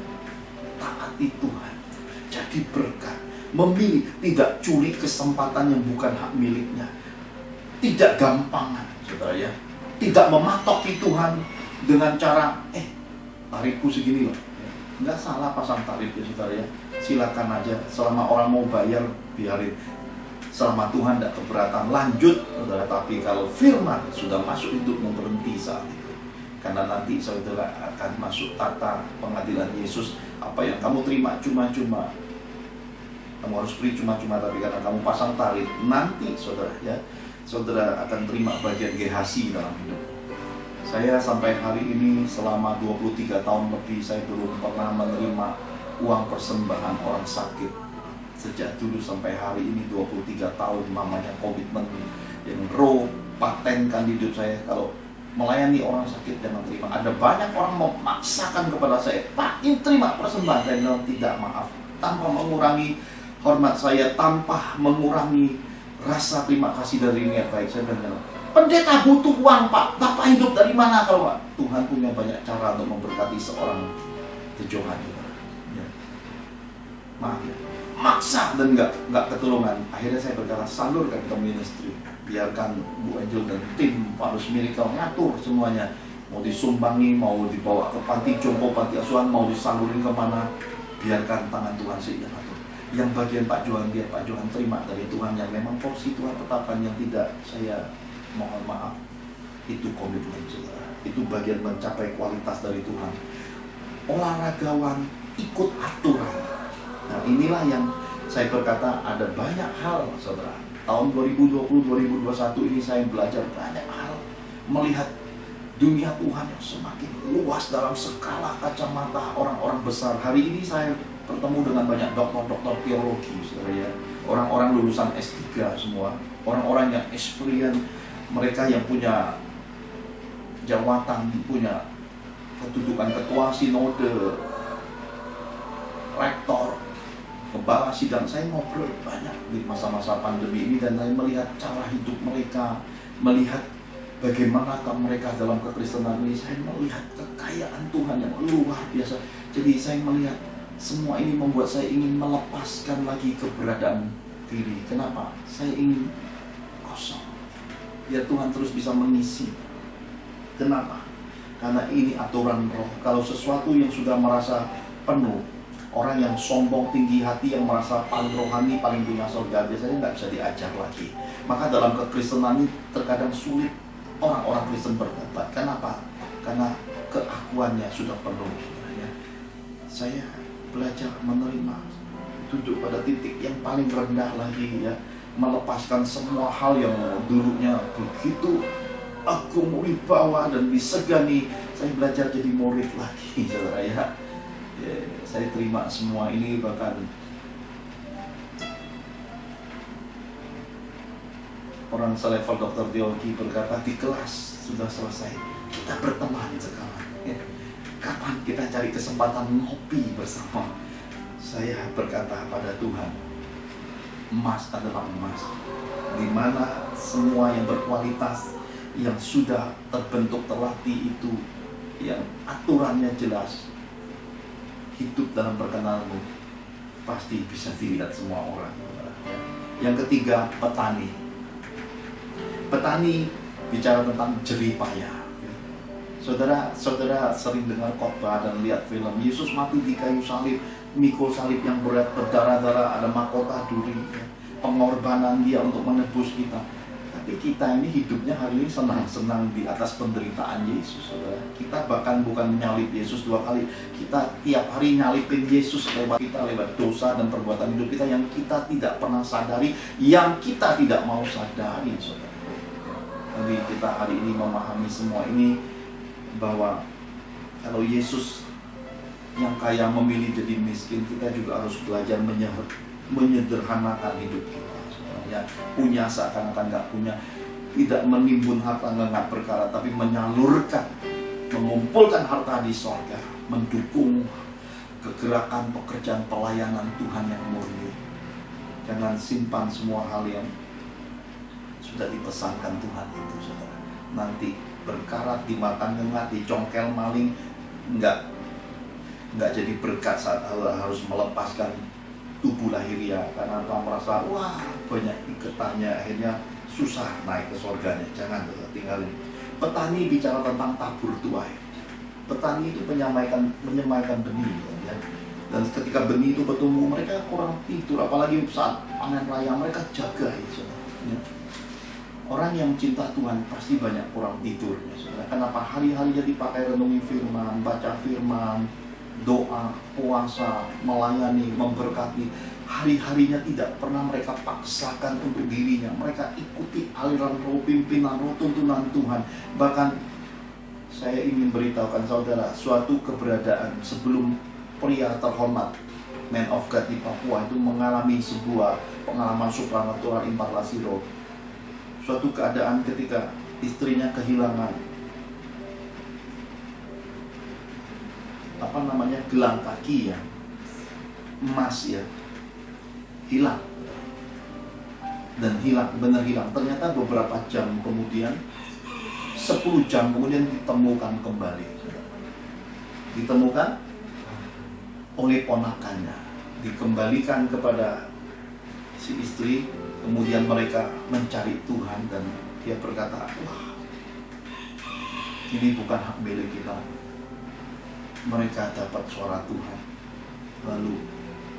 Taati Tuhan, jadi berkat. Memilih, tidak curi kesempatan yang bukan hak miliknya, tidak gampangan saudara ya, tidak mematoki Tuhan dengan cara tarifku segini loh. Nggak salah pasang tarif ya saudara ya, silakan aja, selama orang mau bayar biarin, selama Tuhan tidak keberatan lanjut saudara. Tapi kalau firman sudah masuk hidupmu, berhenti saat itu, karena nanti saudara akan masuk tata pengadilan Yesus. Apa yang kamu terima cuma-cuma, kamu harus beri cuma-cuma, tapi karena kamu pasang tarif, nanti saudara ya, saudara akan terima bagian gehasi dalam hidup. Saya sampai hari ini selama 23 tahun lebih, saya belum pernah menerima uang persembahan orang sakit. Sejak dulu sampai hari ini 23 tahun, namanya komitmen yang raw, patenkan di hidup saya. Kalau melayani orang sakit jangan terima. Ada banyak orang memaksakan kepada saya, Pak, ini terima persembahan. Saya bilang tidak, maaf, tanpa mengurangi hormat saya, tanpa mengurangi rasa terima kasih dari niat baik saya. Dan pendeta butuh uang, Pak, Bapak hidup dari mana kalau Pak? Tuhan punya banyak cara untuk memberkati seorang pejuang ya. Maaf ya, maksa dan nggak ketulungan. Akhirnya saya berkata, salurkan ke ministry, biarkan Bu Angel dan tim Falus Miracle ngatur semuanya. Mau disumbangi, mau dibawa ke panti jompo, panti asuhan, mau disalurin kemana, biarkan tangan Tuhan sih yang atur. Yang bagian Pak Johan, biar Pak Johan terima dari Tuhan, yang memang porsi Tuhan tetapkan, yang tidak, saya mohon maaf. Itu komitmen saudara, itu bagian mencapai kualitas dari Tuhan. Olahragawan ikut aturan. Nah inilah yang saya berkata, ada banyak hal saudara. Tahun 2020-2021 ini saya belajar banyak hal, melihat dunia Tuhan yang semakin luas dalam skala kacamata orang-orang besar. Hari ini saya bertemu dengan banyak dokter-dokter teologi saudara ya, orang-orang lulusan S3 semua, orang-orang yang experience, mereka yang punya jawatan, punya kedudukan ketua sinode, rektor, kepala sidang. Saya ngobrol banyak di masa-masa pandemi ini, dan saya melihat cara hidup mereka, melihat bagaimana mereka dalam kekristenan ini. Saya melihat kekayaan Tuhan yang luar biasa. Jadi saya melihat semua ini membuat saya ingin melepaskan lagi keberadaan diri. Kenapa? Saya ingin kosong, biar Tuhan terus bisa mengisi. Kenapa? Karena ini aturan roh. Kalau sesuatu yang sudah merasa penuh, orang yang sombong, tinggi hati, yang merasa paling rohani, paling punya surga, biasanya nggak bisa diajar lagi. Maka dalam kekristenan ini terkadang sulit orang-orang Kristen bertobat. Kenapa? Karena keakuannya sudah penuh. Saya belajar menerima, duduk pada titik yang paling rendah lagi, ya, melepaskan semua hal yang dulunya begitu agung, wibawa dan disegani. Saya belajar jadi murid lagi, saudara, ya. Saya terima semua ini. Bahkan orang selevel dokter teologi berkata, di kelas sudah selesai, kita berteman sekarang, ya. Kapan kita cari kesempatan ngopi bersama? Saya berkata pada Tuhan, emas adalah emas, di mana semua yang berkualitas, yang sudah terbentuk, terlatih itu, yang aturannya jelas, hidup dalam perkenalanmu, pasti bisa dilihat semua orang. Yang ketiga, petani. Petani bicara tentang jerih payah. Saudara sering dengar khotbah dan lihat film Yesus mati di kayu salib, mikul salib yang berat, berdarah-darah, ada mahkota duri, ya. Pengorbanan dia untuk menebus kita. Tapi kita ini hidupnya hari ini senang-senang di atas penderitaan Yesus, saudara. Kita bahkan bukan nyalip Yesus 2 kali, kita tiap hari nyalipin Yesus lewat dosa dan perbuatan hidup kita yang kita tidak pernah sadari, yang kita tidak mau sadari, saudara. Jadi kita hari ini memahami semua ini, bahwa kalau Yesus yang kaya memilih jadi miskin, kita juga harus belajar menyederhanakan hidup kita, ya. Punya seakan-akan nggak punya, tidak menimbun harta nggak perkara, tapi menyalurkan, mengumpulkan harta di sorga, mendukung kegerakan pekerjaan pelayanan Tuhan yang murni. Jangan simpan semua hal yang sudah dipesankan Tuhan itu, saudara. Nanti berkarat, dimakan ngengat, dicongkel maling, nggak jadi berkat saat harus melepaskan tubuh lahiriah, karena Allah merasa wah banyak iketannya, akhirnya susah naik ke surganya. Jangan tinggalin. Petani bicara tentang tabur tuai. Petani itu menyemaikan benih, ya. Dan ketika benih itu bertumbuh, mereka kurang tidur, apalagi saat panen raya, mereka jaga, ya. Orang yang cinta Tuhan pasti banyak kurang tidurnya, saudara. Kenapa? Hari-harinya dipakai renungi firman, baca firman, doa, puasa, melayani, memberkati. Hari-harinya tidak pernah mereka paksakan untuk dirinya. Mereka ikuti aliran roh, pimpinan roh, tuntunan Tuhan. Bahkan saya ingin beritahukan saudara, suatu keberadaan sebelum pria terhormat, man of God di Papua itu mengalami sebuah pengalaman supranatural impartasi roh. Suatu keadaan ketika istrinya kehilangan gelang kaki, ya, emas, ya, hilang, dan benar hilang. Ternyata beberapa jam kemudian, 10 jam kemudian ditemukan kembali. Ditemukan oleh ponakannya, dikembalikan kepada si istri. Kemudian mereka mencari Tuhan, dan dia berkata, wah, ini bukan hak milik kita. Mereka dapat suara Tuhan. Lalu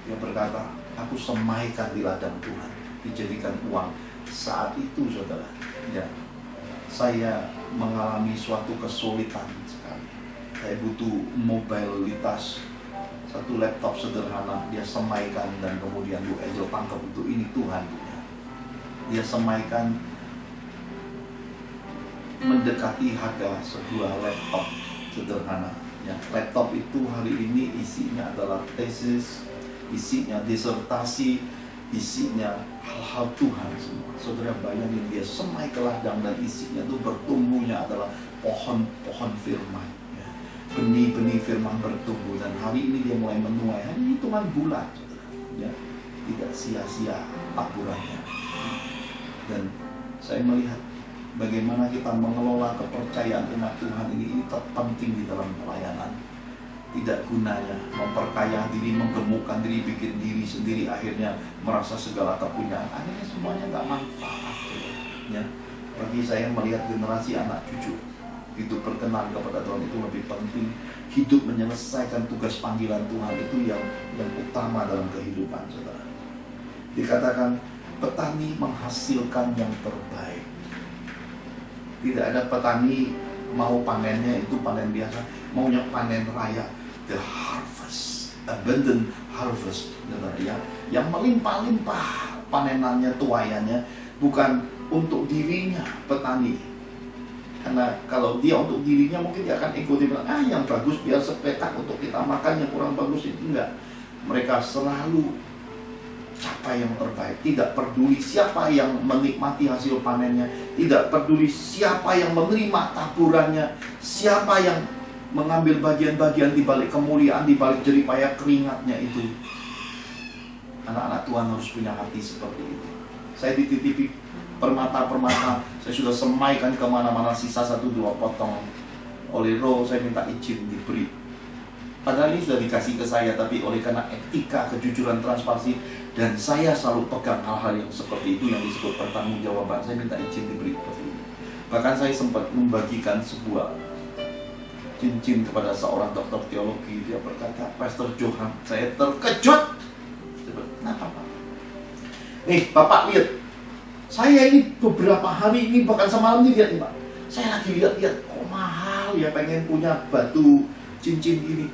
dia berkata, aku semaikan di ladang Tuhan, dijadikan uang. Saat itu, saudara, ya, saya mengalami suatu kesulitan sekali. Saya butuh mobilitas, satu laptop sederhana, dia semaikan, dan kemudian Bu Angel tangkap itu, ini Tuhan punya. Dia semaikan mendekati harga sebuah laptop sederhana, ya. Laptop itu hari ini isinya adalah tesis, isinya disertasi, isinya hal-hal Tuhan semua. Saudara bayangin, dia semai ke ladang dan isinya itu bertumbuhnya adalah pohon-pohon firman, ya. Benih-benih firman bertumbuh, dan hari ini dia mulai menuai. Hari ini hitungan bulan, saudara, ya. Tidak sia-sia taburannya. Dan saya melihat bagaimana kita mengelola kepercayaan umat Tuhan ini terpenting di dalam pelayanan. Tidak gunanya memperkaya diri, menggemukkan diri, bikin diri sendiri, akhirnya merasa segala kepunyaan, akhirnya semuanya nggak manfaat, ya. Bagi saya melihat generasi anak cucu hidup berkenan kepada Tuhan itu lebih penting. Hidup menyelesaikan tugas panggilan Tuhan itu yang utama dalam kehidupan, saudara. Dikatakan petani menghasilkan yang terbaik. Tidak ada petani mau panennya itu panen biasa, maunya panen raya. The harvest, abundant harvest, ya, yang melimpah-limpah panenannya, tuaiannya, bukan untuk dirinya petani. Karena kalau dia untuk dirinya mungkin dia akan ikuti, yang bagus biar sepetak untuk kita makan, yang kurang bagus itu enggak. Mereka selalu capai yang terbaik, tidak peduli siapa yang menikmati hasil panennya, tidak peduli siapa yang menerima taburannya, siapa yang mengambil bagian-bagian di balik kemuliaan, di balik jeripaya keringatnya itu. Anak-anak Tuhan harus punya hati seperti itu. Saya dititipi permata-permata, saya sudah semaikan kemana-mana, sisa 1-2 potong oleh Roh, saya minta izin diberi. Padahal ini sudah dikasih ke saya, tapi oleh karena etika, kejujuran, transparansi, dan saya selalu pegang hal-hal yang seperti itu yang disebut pertanggungjawaban, saya minta izin diberi seperti itu. Bahkan saya sempat membagikan sebuah cincin kepada seorang dokter teologi. Dia berkata, Pastor Johan, saya terkejut. Kenapa, Pak? Bapak lihat, saya ini beberapa hari ini, bahkan semalam ini lihat nih, Pak, saya lagi lihat-lihat, kok mahal ya, pengen punya batu cincin gini.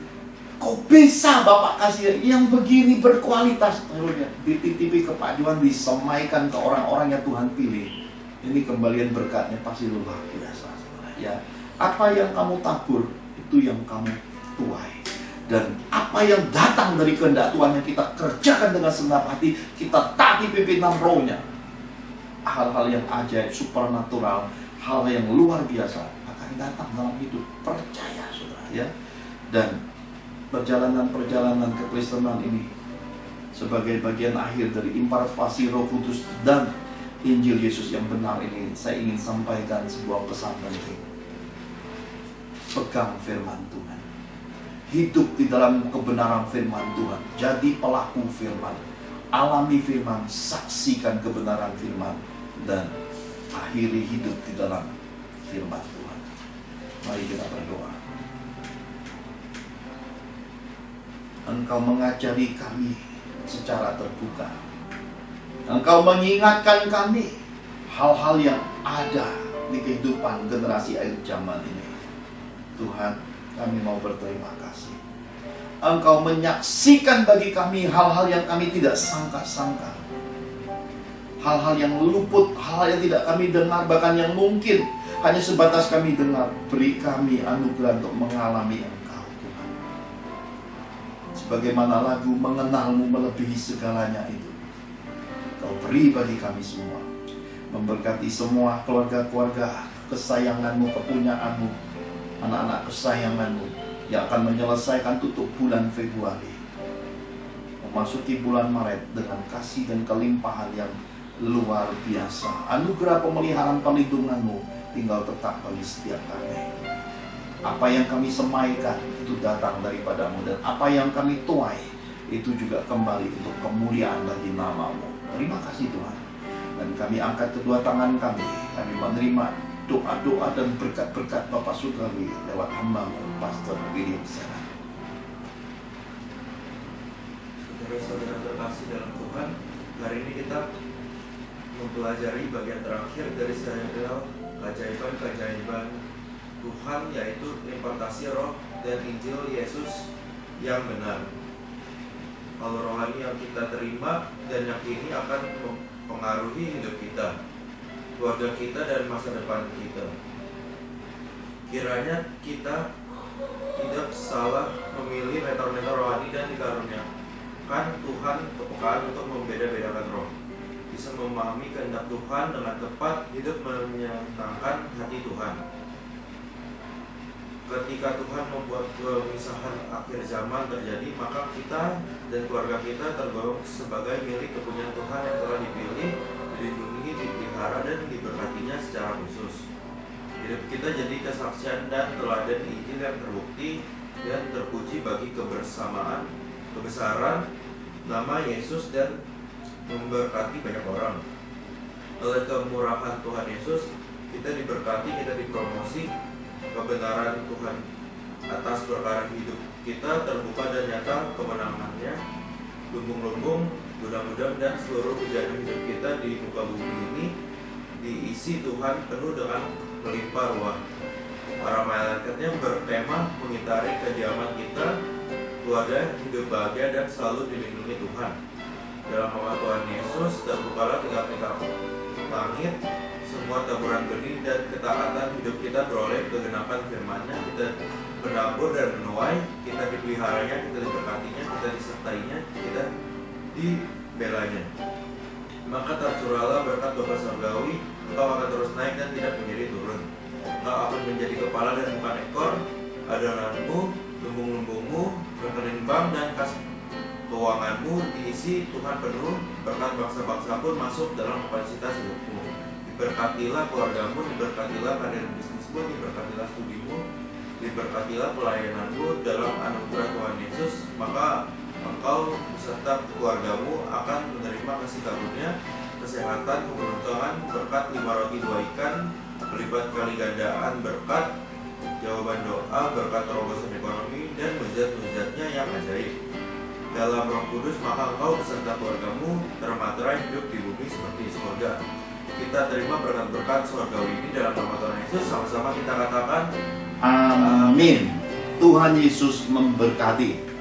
Kok bisa Bapak kasih yang begini berkualitas? Dititipi ke Pak Johan, disemaikan ke orang-orang yang Tuhan pilih. Ini kembalian berkatnya pasti luar biasa, ya. Apa yang kamu tabur, itu yang kamu tuai. Dan apa yang datang dari kehendak Tuhan yang kita kerjakan dengan senang hati, kita taati pimpinan Roh-Nya, hal-hal yang ajaib, supernatural, hal yang luar biasa akan datang dalam hidup. Percaya, saudara, ya. Dan perjalanan-perjalanan kekristenan ini sebagai bagian akhir dari impartasi Roh Kudus dan Injil Yesus yang benar ini, saya ingin sampaikan sebuah pesan penting. Pegang firman Tuhan, hidup di dalam kebenaran firman Tuhan, jadi pelaku firman, alami firman, saksikan kebenaran firman, dan akhiri hidup di dalam firman Tuhan. Mari kita berdoa. Engkau mengajari kami secara terbuka, Engkau mengingatkan kami hal-hal yang ada di kehidupan generasi akhir zaman ini. Tuhan, kami mau berterima kasih. Engkau menyaksikan bagi kami hal-hal yang kami tidak sangka-sangka, hal-hal yang luput, hal-hal yang tidak kami dengar, bahkan yang mungkin hanya sebatas kami dengar. Beri kami anugerah untuk mengalami Engkau, Tuhan. Sebagaimana lagu mengenalmu melebihi segalanya itu, Kau beri bagi kami semua. Memberkati semua keluarga-keluarga kesayanganmu, kepunyaanmu, anak-anak kesayanganmu yang akan menyelesaikan tutup bulan Februari, memasuki bulan Maret dengan kasih dan kelimpahan yang luar biasa. Anugerah pemeliharaan perlindunganmu tinggal tetap bagi setiap kami. Apa yang kami semaikan itu datang daripadamu, dan apa yang kami tuai itu juga kembali untuk kemuliaan bagi nama-Mu. Terima kasih Tuhan. Dan kami angkat kedua tangan kami menerima doa-doa dan berkat-berkat Bapak Surgawi lewat hamba-Mu, Pastor William Sera. Saudara-saudara terkasih dalam Tuhan, hari ini kita mempelajari bagian terakhir dari serial keajaiban-keajaiban Tuhan, yaitu impartasi Roh dan Injil Yesus yang benar. Hal rohani yang kita terima dan yakini akan mempengaruhi hidup kita, keluarga kita, dan masa depan kita. Kiranya kita tidak salah memilih mentor-mentor rohani dan dikaruniakan mengaruniakan Tuhan kepekaan untuk membeda-bedakan roh, bisa memahami kehendak Tuhan dengan tepat, hidup menyenangkan hati Tuhan. Ketika Tuhan membuat pemisahan akhir zaman terjadi, maka kita dan keluarga kita tergolong sebagai milik kepunyaan Tuhan yang telah dipilih, dilindungi, dipelihara, dan diberkatinya secara khusus. Hidup kita jadi kesaksian dan teladan Injil yang terbukti dan terpuji bagi kebersamaan, kebesaran nama Yesus dan memberkati banyak orang. Oleh kemurahan Tuhan Yesus, kita diberkati, kita dipromosi, kebenaran Tuhan atas perkara hidup kita terbuka dan nyata kemenangannya. Lumbung-lumbung, gudang-gudang, dan seluruh kejadian hidup kita di muka bumi ini diisi Tuhan penuh dengan melimpah ruah. Para malaikatnya berkemah mengitari kediaman kita, keluarga hidup bahagia dan selalu dilindungi Tuhan. Dalam nama Tuhan Yesus, terbukalah tingkap-tingkap langit, semua taburan benih dan ketaatan hidup kita beroleh kegenapan firman-Nya. Kita menabur dan menuai, kita dipeliharanya, kita diberkatinya, kita disertainya, kita dibelanya. Maka tercurahlah berkat Bapa Surgawi, engkau akan terus naik dan tidak menjadi turun. Engkau akan menjadi kepala dan bukan ekor. Adonanmu, lumbung-lumbungmu, rekening bank dan kas keuanganmu diisi Tuhan penuh. Berkat bangsa-bangsa pun masuk dalam kapasitas hidupmu. Diberkatilah keluargamu, diberkatilah karir bisnismu, diberkatilah studimu, diberkatilah pelayananmu dalam anugerah Tuhan Yesus. Maka engkau beserta keluargamu akan menerima kasih karunia, kesehatan, keberuntungan, berkat 5 roti 2 ikan, berlipat kali gandaan berkat, jawaban doa, berkat terobosan ekonomi, dan mujizat-mujizatnya yang ajaib. Dalam Roh Kudus, maka engkau beserta keluargamu termaterai hidup di bumi seperti di surga. Kita terima berkat-berkat surgawi ini dalam nama Tuhan Yesus. Sama-sama kita katakan Amin. Tuhan Yesus memberkati.